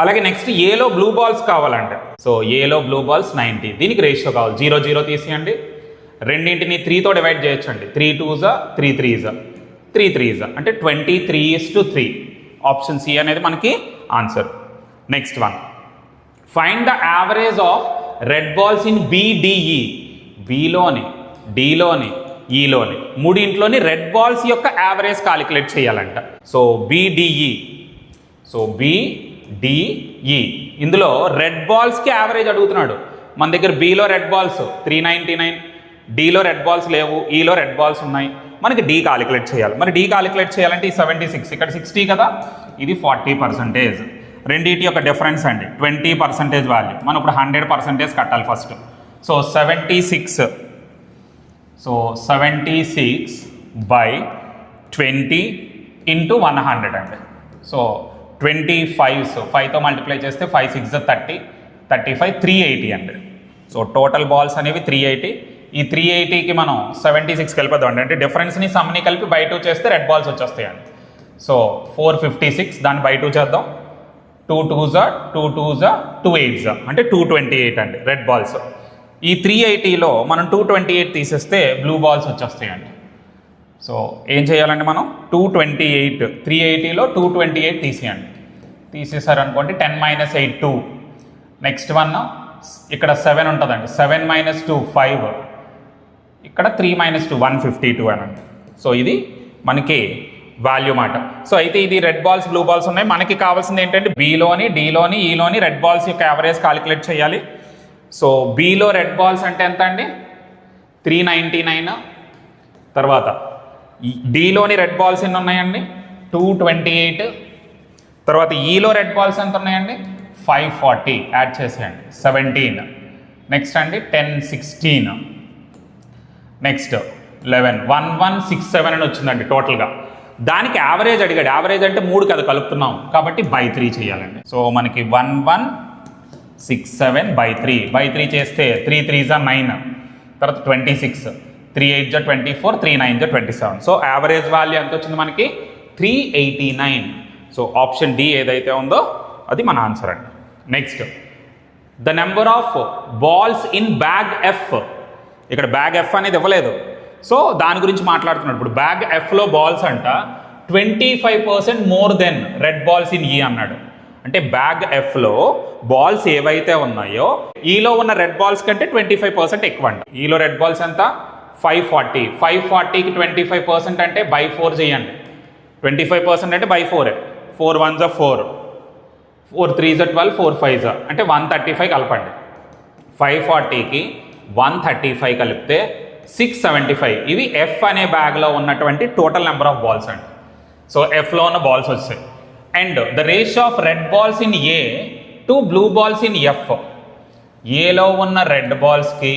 అలాగే నెక్స్ట్ ఏలో బ్లూ బాల్స్ కావాలంటే, సో ఏలో బ్లూ బాల్స్ 90, దీనికి రేషియో కావాలి. 0 0 తీసేయండి, రెండింటిని 3తో డివైడ్ చేయొచ్చండి. 3 2s 3 3s 3 3s అంటే 23:3. ఆప్షన్ సి అనేది మనకి answer. Next one, find the average of red balls in BDE. బిలోని, డిలోని, ఈలోని మూడింట్లోని రెడ్ బాల్స్ యొక్క యావరేజ్ కాలిక్యులేట్ చేయాలంట. సో బిడిఈ, సో బిడిఈ ఇందులో రెడ్ బాల్స్కి యావరేజ్ అడుగుతున్నాడు. మన దగ్గర బిలో రెడ్ బాల్స్ 399, డిలో రెడ్ బాల్స్ లేవు, ఈలో రెడ్ బాల్స్ ఉన్నాయి. మనకి డి కాలిక్యులేట్ చేయాలి. మరి డి కాలిక్యులేట్ చేయాలంటే ఈ 76 ఇక్కడ 60 కదా, ఇది 40%. రెండింటి యొక్క డిఫరెన్స్ అండి 20% వాల్యూ. మనం ఇప్పుడు 100% కట్టాలి ఫస్ట్. సో 76 బై 20 ఇంటూ 100 అండి. సో 25 5తో మల్టిప్లై చేస్తే 5 6 30 35 380 అండి. సో టోటల్ బాల్స్ అనేవి 380. ఈ 380కి మనం 76కి వెళ్ళిపోదాం అండి. అంటే డిఫరెన్స్ని సమ్ని కలిపి బై 2 చేస్తే రెడ్ బాల్స్ వచ్చేస్తాయండి. సో 456 దాన్ని బై 2 చేద్దాం. 2 2s 2 2s 2 8s అంటే 228 అండి రెడ్ బాల్స్. ఈ 380లో మనం 228 తీసేస్తే బ్లూ బాల్స్ వచ్చేస్తాయండి. సో ఏం చేయాలండి మనం 228 380లో 228 తీసేయండి. తీసేసారనుకోండి 10 - 8 2. నెక్స్ట్ వన్ ఇక్కడ 7 ఉంటుందండి. 7 - 2 5. ఇక్కడ 3 - 2 152 అనండి. సో ఇది మనకి వాల్యూ మాట. సో అయితే ఇది రెడ్ బాల్స్ బ్లూ బాల్స్ ఉన్నాయి. మనకి కావాల్సింది ఏంటంటే బిలోని డిలోని ఈలోని రెడ్ బాల్స్ యొక్క యావరేజ్ కాలిక్యులేట్ చేయాలి. సో బిలో రెడ్ బాల్స్ అంటే ఎంత అండి 399. తర్వాత డిలోని రెడ్ బాల్స్ ఎన్ని ఉన్నాయండి 228. తర్వాత ఈలో రెడ్ బాల్స్ ఎంత ఉన్నాయండి 540. యాడ్ చేసేయండి 17. నెక్స్ట్ అండి 10 16. నెక్స్ట్ 11 1167 అని వచ్చిందండి టోటల్గా. దానికి యావరేజ్ అడిగాడు. యావరేజ్ అంటే 3 కదా కలుపుతున్నాం కాబట్టి బై 3 చేయాలండి. సో మనకి 1167 బై 3 చేస్తే 3 3s 9. తర్వాత 26 3 8s 24 3 9s 27. So average value ఎంత వచ్చింది మనకి 389. సో ఆప్షన్ డి ఏదైతే ఉందో అది మన ఆన్సర్ అండి. Next the number of balls in bag F. ఇక్కడ బ్యాగ్ ఎఫ్ అనేది ఇవ్వలేదు. సో దాని గురించి మాట్లాడుతున్నాడు. ఇప్పుడు బ్యాగ్ ఎఫ్లో బాల్స్ అంట 25% more than red balls in ఈ అన్నాడు. అంటే బ్యాగ్ ఎఫ్లో బాల్స్ ఏవైతే ఉన్నాయో ఈలో ఉన్న రెడ్ బాల్స్ కంటే 25% ఎక్కువ అంట. ఈలో రెడ్ బాల్స్ ఎంత 540. 540కి 25% అంటే బై 4 చేయండి. 25% అంటే బై 4. 4 1s 4 4 3s 12 4 5s అంటే 135 కలపండి. 540కి 135 కలిపితే 675. ఇవి ఎఫ్ అనే బ్యాగ్లో ఉన్నటువంటి టోటల్ నెంబర్ ఆఫ్ బాల్స్ అండి. సో ఎఫ్లో ఉన్న బాల్స్ వచ్చాయి. And the ratio of red balls in A to blue balls in F. ఏలో ఉన్న రెడ్ బాల్స్కి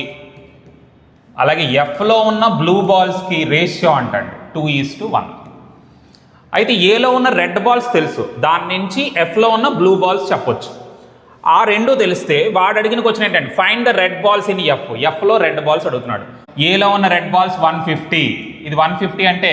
అలాగే ఎఫ్లో ఉన్న బ్లూ బాల్స్కి రేషియో అంటండి 2:1. అయితే ఏలో ఉన్న రెడ్ బాల్స్ తెలుసు, దాని నుంచి ఎఫ్లో ఉన్న బ్లూ బాల్స్ చెప్పొచ్చు. ఆ రెండు తెలిస్తే వాడు అడిగిన క్వశ్చన్ ఏంటంటే find the red balls in F. ఎఫ్లో రెడ్ బాల్స్ అడుగుతున్నాడు. ఏలో ఉన్న రెడ్ బాల్స్ 150. ఇది 150 అంటే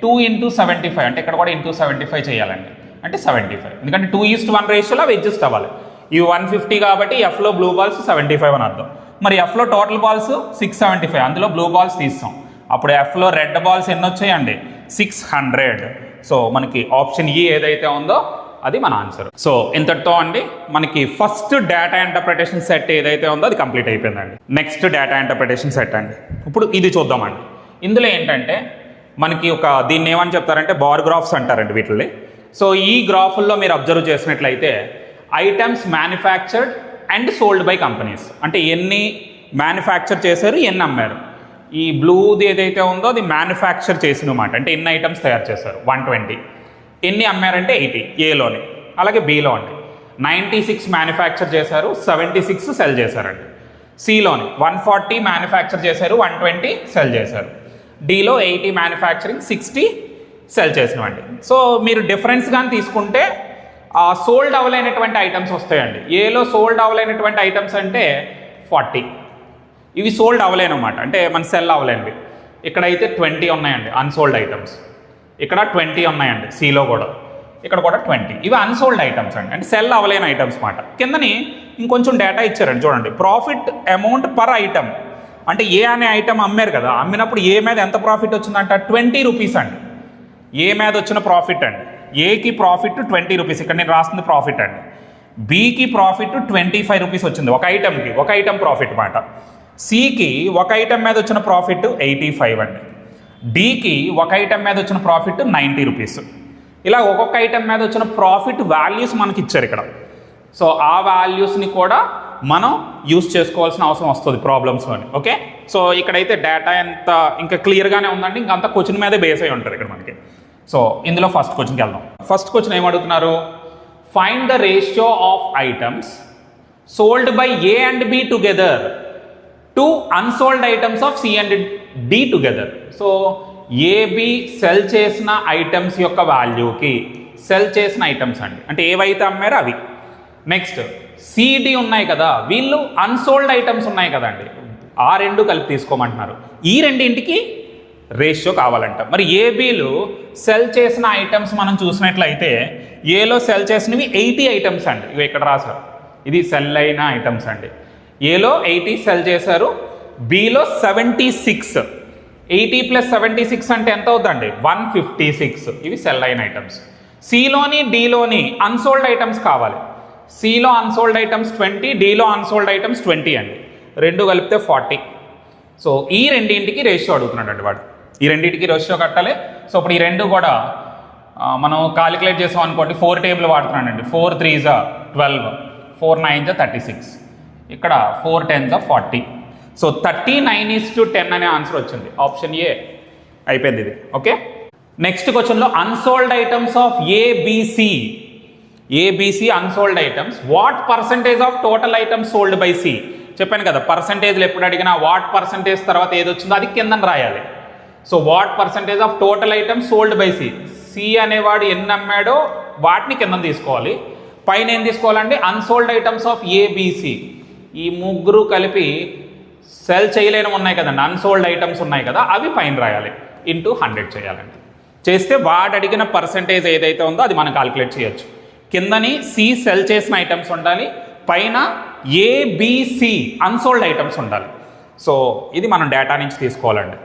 2 × 75 అంటే ఇక్కడ కూడా ఇంటూ 75 చేయాలండి. అంటే 75. ఎందుకంటే 2:1 రేషియోలో అవి అడ్జస్ట్ అవ్వాలి. ఇవి 150 కాబట్టి ఎఫ్లో బ్లూ బాల్స్ 75 అని అర్థం. మరి ఎఫ్లో టోటల్ బాల్స్ 675. అందులో బ్లూ బాల్స్ తీస్తాం. అప్పుడు ఎఫ్లో రెడ్ బాల్స్ ఎన్ని వచ్చాయండి 600. సో మనకి ఆప్షన్ ఈ ఏదైతే ఉందో అది మన ఆన్సర్. సో ఇంతటితో అండి మనకి ఫస్ట్ డేటా ఇంటర్ప్రిటేషన్ సెట్ ఏదైతే ఉందో అది కంప్లీట్ అయిపోయిందండి. నెక్స్ట్ డేటా ఇంటర్ప్రిటేషన్ సెట్ అండి. ఇప్పుడు ఇది చూద్దామండి. ఇందులో ఏంటంటే మనకి దీన్ని ఏమని చెప్తారంటే బార్ గ్రాఫ్స్ అంటారండి వీటిని. సో ఈ గ్రాఫుల్లో మీరు అబ్జర్వ్ చేసినట్లయితే items manufactured and sold by companies అంటే ఎన్ని మ్యానుఫ్యాక్చర్ చేశారు ఎన్ని అమ్మారు. ఈ బ్లూది ఏదైతే ఉందో అది మ్యానుఫ్యాక్చర్ చేసినమాట అంటే ఎన్ని ఐటమ్స్ తయారు చేశారు 120. ఎన్ని అమ్మారంటే 80 ఏలోని. అలాగే బీలో అండి 96 మ్యానుఫ్యాక్చర్ చేశారు 76 సెల్ చేశారండి. సిలోని 140 మ్యానుఫ్యాక్చర్ చేశారు 120 సెల్ చేశారు. డీలో 80 మ్యానుఫ్యాక్చరింగ్ 60 సెల్ చేసినవండి. సో మీరు డిఫరెన్స్ కానీ తీసుకుంటే సోల్డ్ అవ్వలేనటువంటి ఐటమ్స్ వస్తాయండి. ఏలో సోల్డ్ అవ్వలేనటువంటి ఐటమ్స్ అంటే 40. ఇవి సోల్డ్ అవ్వలేనమాట అంటే మన సెల్ అవ్వలేనివి. ఇక్కడైతే 20 ఉన్నాయండి అన్సోల్డ్ ఐటమ్స్. ఇక్కడ 20 ఉన్నాయండి సిలో కూడా. ఇక్కడ కూడా 20. ఇవి అన్సోల్డ్ ఐటమ్స్ అండి అంటే సెల్ అవ్వలేని ఐటమ్స్ మాట. కిందని ఇంకొంచెం డేటా ఇచ్చారండి చూడండి. ప్రాఫిట్ అమౌంట్ పర్ ఐటమ్ అంటే ఏ అనే ఐటమ్ అమ్మారు కదా, అమ్మినప్పుడు ఏ మీద ఎంత ప్రాఫిట్ వచ్చిందంట 20 రూపీస్ అండి. ఏ మీద వచ్చిన ప్రాఫిట్ అండి. ఏకి ప్రాఫిట్ 20 రూపీస్. ఇక్కడ నేను రాస్తుంది ప్రాఫిట్ అండి. బీకి ప్రాఫిట్ 25 రూపీస్ వచ్చింది ఒక ఐటమ్కి, ఒక ఐటమ్ ప్రాఫిట్ మాట. సికి ఒక ఐటమ్ మీద వచ్చిన ప్రాఫిట్ 85 అండి. డీకి ఒక ఐటమ్ మీద వచ్చిన ప్రాఫిట్ 90 రూపీస్. ఇలా ఒక్కొక్క ఐటమ్ మీద వచ్చిన ప్రాఫిట్ వాల్యూస్ మనకి ఇచ్చారు ఇక్కడ. సో ఆ వాల్యూస్ని కూడా మనం యూస్ చేసుకోవాల్సిన అవసరం వస్తుంది ప్రాబ్లమ్స్లోని. ఓకే, సో ఇక్కడైతే డేటా ఎంత ఇంకా క్లియర్గానే ఉందండి, ఇంకంతా క్వశ్చన్ మీదే బేస్ అయి ఉంటుంది ఇక్కడ మనకి. సో ఇందులో ఫస్ట్ క్వశ్చన్కి వెళ్దాం. ఫస్ట్ క్వశ్చన్ ఏమడుగుతున్నారు, find the ratio of items sold by A and B together to unsold items of C and D together. So AB sell చేసిన ఐటమ్స్ యొక్క వాల్యూకి సెల్ చేసిన ఐటమ్స్ అండి, అంటే ఏవైతే అమ్మారో అవి. నెక్స్ట్ సిడి ఉన్నాయి కదా, వీళ్ళు అన్సోల్డ్ ఐటమ్స్ ఉన్నాయి కదండి, ఆ రెండు కలిపి తీసుకోమంటున్నారు. ఈ రెండింటికి రేషియో కావాలంట. మరి ఏబీలు సెల్ చేసిన ఐటమ్స్ మనం చూసినట్లయితే ఏలో సెల్ చేసినవి 80 ఐటమ్స్ అండి, ఇవి ఇక్కడ రాశారు, ఇది సెల్ అయిన ఐటమ్స్ అండి. ఏలో 80 సెల్ చేశారు, బిలో 76. 80 + 76 అంటే ఎంత అవుతుందండి, 156. ఇవి సెల్ అయిన ఐటమ్స్. సిలోని డిలోని అన్సోల్డ్ ఐటమ్స్ కావాలి. సిలో అన్సోల్డ్ ఐటమ్స్ 20, డిలో అన్సోల్డ్ ఐటమ్స్ 20 అండి, రెండు కలిపితే 40. సో ఈ రెండింటికి రేషియో అడుగుతున్నాడు అండి వాడు, ఈ రెండింటికి రేషియో కట్టాలి. సో ఇప్పుడు ఈ రెండు కూడా మనం కాలిక్యులేట్ చేసాం అనుకోండి, 4 టేబుల్ వాడుతున్నానండి. 4 3s 12, 4 9s 36, ఇక్కడ 4 10s 40. సో 39:10 అనే ఆన్సర్ వచ్చింది, ఆప్షన్ ఏ అయిపోయింది ఇది. ఓకే, నెక్స్ట్ క్వశ్చన్లో unsold items of ABC unsold items, what percentage of total items sold by C. చెప్పాను కదా, పర్సంటేజ్లు ఎప్పుడు అడిగినా వాట్ పర్సంటేజ్ తర్వాత ఏది వచ్చిందో అది కింద రాయాలి. So what percentage of total items sold by C, C అనేవాడు ఎన్ని అమ్మాడో వాటిని కింద తీసుకోవాలి, పైన ఏం తీసుకోవాలండి, అన్సోల్డ్ ఐటమ్స్ ఆఫ్ ఏబిసి. ఈ ముగ్గురు కలిపి సెల్ చేయలేని ఉన్నాయి కదండి, అన్సోల్డ్ ఐటమ్స్ ఉన్నాయి కదా, అవి పైన రాయాలి, ఇంటూ 100 చేయాలండి. చేస్తే వాడు అడిగిన పర్సంటేజ్ ఏదైతే ఉందో అది మనం కాలిక్యులేట్ చేయొచ్చు. కిందని సి సెల్ చేసిన ఐటమ్స్ ఉండాలి, పైన ఏబిసి అన్సోల్డ్ ఐటమ్స్ ఉండాలి. సో ఇది మనం డేటా నుంచి తీసుకోవాలండి.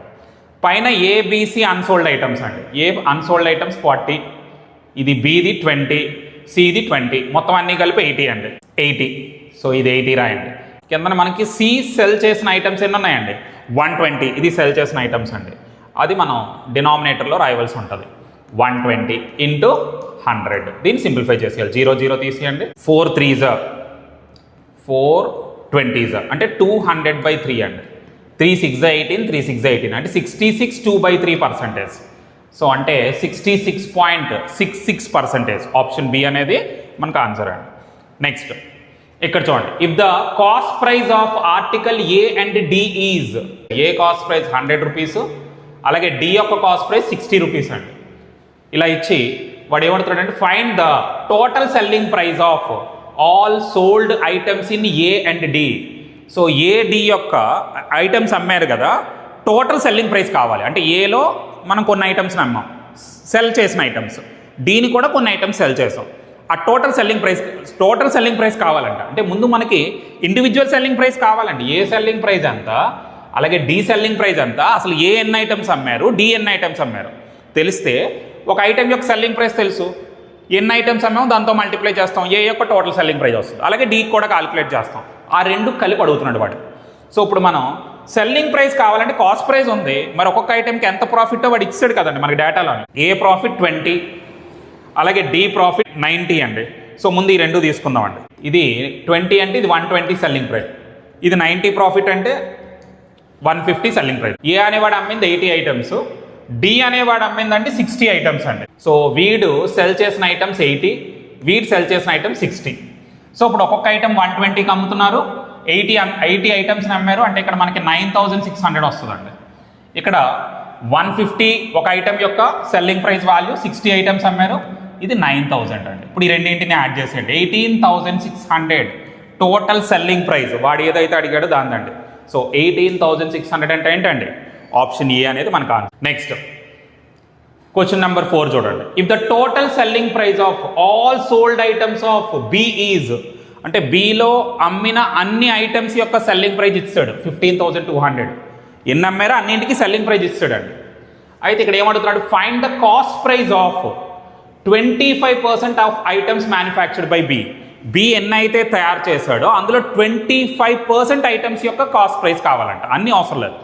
పైన ఏబిసి అన్సోల్డ్ ఐటమ్స్ అండి, ఏ అన్సోల్డ్ ఐటమ్స్ 40, ఇది బిది 20, సిది 20, మొత్తం అన్నీ కలిపి 80 అండి, 80. సో ఇది 80 రాయండి. కింద మనకి సి సెల్ చేసిన ఐటమ్స్ ఎన్ని ఉన్నాయండి, 120, ఇది సెల్ చేసిన ఐటమ్స్ అండి, అది మనం డినామినేటర్లో రాయవలసి ఉంటుంది. 120 ఇంటూ 100, దీన్ని సింప్లిఫై చేసేయాలి, 0 0 తీసేయండి. 4 3s 420s అంటే 200/3 అండి, 3 6 18, 3 6 18 అంటే 66 2/3%. సో అంటే 66.66%. ఆప్షన్ బి అనేది మనకు ఆన్సర్ అండి. నెక్స్ట్ ఇక్కడ చూడండి, if the cost price of article A and D is, A cost price 100 rupees, అలాగే డి యొక్క కాస్ట్ ప్రైస్ 60 రూపీస్ అండి. ఇలా ఇచ్చి వాడు ఏమంటున్నాడంటే find the total selling price of all sold items in A and D. So A D యొక్క items అమ్మారు కదా, టోటల్ సెల్లింగ్ ప్రైస్ కావాలి. అంటే ఏలో మనం కొన్ని ఐటమ్స్ని అమ్మాం, సెల్ చేసిన ఐటమ్స్, డీని కూడా కొన్ని ఐటమ్స్ సెల్ చేసాం, ఆ టోటల్ సెల్లింగ్ ప్రైస్ కావాలంట. అంటే ముందు మనకి ఇండివిజువల్ సెల్లింగ్ ప్రైస్ కావాలండి, ఏ సెల్లింగ్ ప్రైస్ ఎంత, అలాగే డి సెల్లింగ్ ప్రైస్ ఎంత, అసలు ఏ ఎన్ని ఐటమ్స్ అమ్మారు, డి ఎన్ని ఐటమ్స్ అమ్మారు తెలిస్తే ఒక ఐటమ్ యొక్క సెల్లింగ్ ప్రైస్ తెలుసు, ఎన్ని ఐటమ్స్ అమ్మామో దాంతో మల్టిప్లై చేస్తాం, ఏ యొక్క టోటల్ సెల్లింగ్ ప్రైస్ వస్తుంది, అలాగే డీకి కూడా కాలిక్యులేట్ చేస్తాం. ఆ రెండు కలిపి అడుగుతున్నాడు వాడు. సో ఇప్పుడు మనం సెల్లింగ్ ప్రైస్ కావాలంటే కాస్ట్ ప్రైస్ ఉంది, మరి ఒక్కొక్క ఐటమ్కి ఎంత ప్రాఫిట్ వాడు ఇచ్చాడు కదండి మనకి డేటాలో. ఏ ప్రాఫిట్ 20, అలాగే డి ప్రాఫిట్ 90 అండి. సో ముందు ఈ రెండు తీసుకుందామండి. ఇది 20 అంటే ఇది 120 సెల్లింగ్ ప్రైస్, ఇది 90 ప్రాఫిట్ అంటే 150 సెల్లింగ్ ప్రైస్. ఏ అనేవాడు అమ్మింది 80 ఐటమ్స్, డి అనేవాడు అమ్మిందంటే 60 ఐటమ్స్ అండి. సో వీడు సెల్ చేసిన ఐటమ్స్ 80, వీడు సెల్ చేసిన ఐటమ్స్ 60. సో ఇప్పుడు ఒక్కొక్క ఐటమ్ 120కి అమ్ముతున్నారు, 80 ఐటమ్స్ని అమ్మారు, అంటే ఇక్కడ మనకి 9600 వస్తుందండి. ఇక్కడ 150 ఒక ఐటమ్ యొక్క సెల్లింగ్ ప్రైస్ వాల్యూ, 60 ఐటమ్స్ అమ్మారు, ఇది 9000 అండి. ఇప్పుడు ఈ రెండింటిని యాడ్ చేసేయండి, 18600 టోటల్ సెల్లింగ్ ప్రైస్, వాడు ఏదైతే అడిగాడో దాందండి. సో 18600 అంటే ఏంటండి, ఆప్షన్ ఏ అనేది మనకు ఆన్సర్. నెక్స్ట్ క్వశ్చన్ నెంబర్ 4 చూడండి, if the total selling price of all sold items of B is, అంటే బిలో అమ్మిన అన్ని ఐటమ్స్ యొక్క సెల్లింగ్ ప్రైస్ ఇస్తాడు 15200, ఎన్ని అమ్మారో అన్నింటికి సెల్లింగ్ ప్రైస్ ఇస్తాడండి. అయితే ఇక్కడ ఏమడుగుతున్నాడు, find the cost price of 25% of items manufactured by B. B ఎన్ని అయితే తయారు చేశాడో అందులో 25% ఐటమ్స్ యొక్క కాస్ట్ ప్రైస్ కావాలంట, అన్నీ అవసరం లేదు,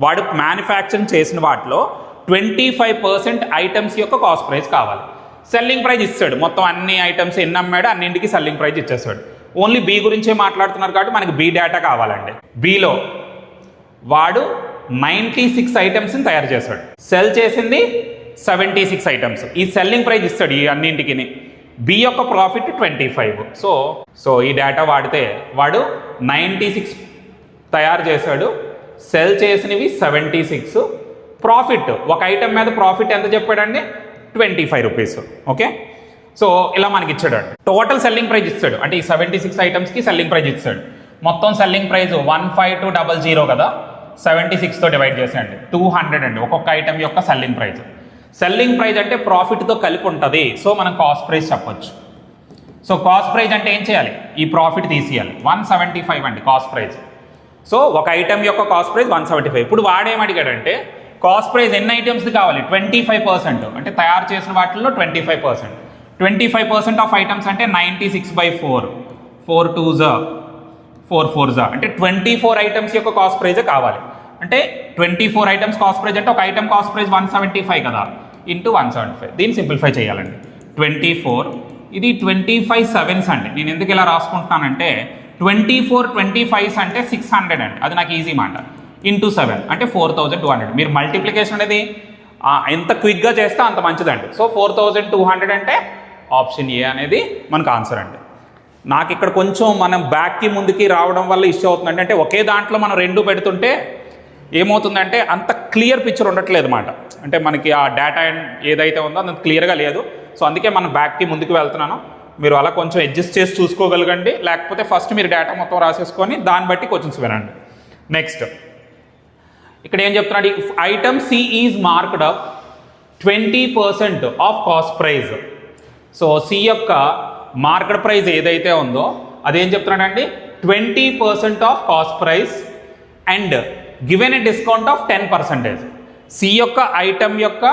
వాడు మ్యానుఫ్యాక్చరింగ్ చేసిన వాటిలో 25% ఐటమ్స్ యొక్క కాస్ట్ ప్రైస్ కావాలి. సెల్లింగ్ ప్రైస్ ఇస్తాడు, మొత్తం అన్ని ఐటమ్స్ ఎన్ని అమ్మాడో అన్నింటికి సెల్లింగ్ ప్రైస్ ఇచ్చేస్తాడు. ఓన్లీ బి గురించే మాట్లాడుతున్నారు కాబట్టి మనకి బి డేటా కావాలండి. బిలో వాడు 96 ఐటమ్స్ని తయారు చేశాడు, సెల్ చేసింది 76 ఐటమ్స్. ఈ సెల్లింగ్ ప్రైస్ ఇస్తాడు ఈ అన్నింటికి. బి యొక్క ప్రాఫిట్ 25. సో ఈ డేటా వాడితే వాడు 96 తయారు చేశాడు, సెల్ చేసినవి 76, ప్రాఫిట్ ఒక ఐటమ్ మీద ప్రాఫిట్ ఎంత చెప్పాడండి 25 రూపీస్. ఓకే, సో ఇలా మనకి ఇచ్చాడు అండి. టోటల్ సెల్లింగ్ ప్రైస్ ఇస్తాడు, అంటే ఈ 76 ఐటమ్స్కి సెల్లింగ్ ప్రైస్ ఇస్తాడు. మొత్తం సెల్లింగ్ ప్రైస్ 15200 కదా, 76తో డివైడ్ చేసేయండి 200 అండి ఒక్కొక్క ఐటమ్ యొక్క సెల్లింగ్ ప్రైస్. సెల్లింగ్ ప్రైస్ అంటే ప్రాఫిట్తో కలిపి ఉంటుంది, సో మనం కాస్ట్ ప్రైస్ చెప్పొచ్చు. సో కాస్ట్ ప్రైస్ అంటే ఏం చేయాలి, ఈ ప్రాఫిట్ తీసేయాలి. 175 అండి కాస్ట్ ప్రైస్. సో ఒక ఐటమ్ యొక్క కాస్ట్ ప్రైస్ 175. ఇప్పుడు వాడేమడిగాడంటే కాస్ట్ ప్రైస్ ఎన్ని ఐటమ్స్ది కావాలి, 25%. అంటే తయారు చేసిన వాటిల్లో 25%. 25% ఆఫ్ ఐటమ్స్ అంటే 96/4, 4 2s 4 4s అంటే 24 ఐటమ్స్ యొక్క కాస్ట్ ప్రైజే కావాలి. అంటే 24 ఐటమ్స్ కాస్ట్ ప్రైజ్ అంటే ఒక ఐటమ్ కాస్ట్ ప్రైజ్ 175 కదా, ఇంటూ 175. దీన్ని సింప్లిఫై చేయాలండి. 24, ఇది 25 7s అండి. నేను ఎందుకు ఇలా రాసుకుంటున్నానంటే 24 25s అంటే 600 అండి, అది నాకు ఈజీ మాట. ఇంటూ 7 అంటే 4200. మీరు మల్టిప్లికేషన్ అనేది ఎంత క్విక్గా చేస్తే అంత మంచిదండి. సో 4200 అంటే ఆప్షన్ ఏ అనేది మనకు ఆన్సర్ అండి. నాకు ఇక్కడ కొంచెం మనం బ్యాక్కి ముందుకి రావడం వల్ల ఇష్యూ అవుతుందండి. అంటే ఒకే దాంట్లో మనం రెండు పెడుతుంటే ఏమవుతుందంటే అంత క్లియర్ పిక్చర్ ఉండట్లేదు అన్నమాట. అంటే మనకి ఆ డేటా ఏదైతే ఉందో అంత క్లియర్గా లేదు. సో అందుకే మనం బ్యాక్కి ముందుకు వెళ్తున్నాను. మీరు అలా కొంచెం అడ్జస్ట్ చేసి చూసుకోగలగండి, లేకపోతే ఫస్ట్ మీరు డేటా మొత్తం రాసేసుకొని దాన్ని బట్టి క్వశ్చన్స్ వినండి. నెక్స్ట్ ఇక్కడ ఏం చెప్తున్నాడు, item C is marked up 20% of cost price. So C యొక్క మార్కెట్ ప్రైస్ ఏదైతే ఉందో అదేం చెప్తున్నాడండి 20% of cost price and given a discount of 10%. C యొక్క ఐటమ్ యొక్క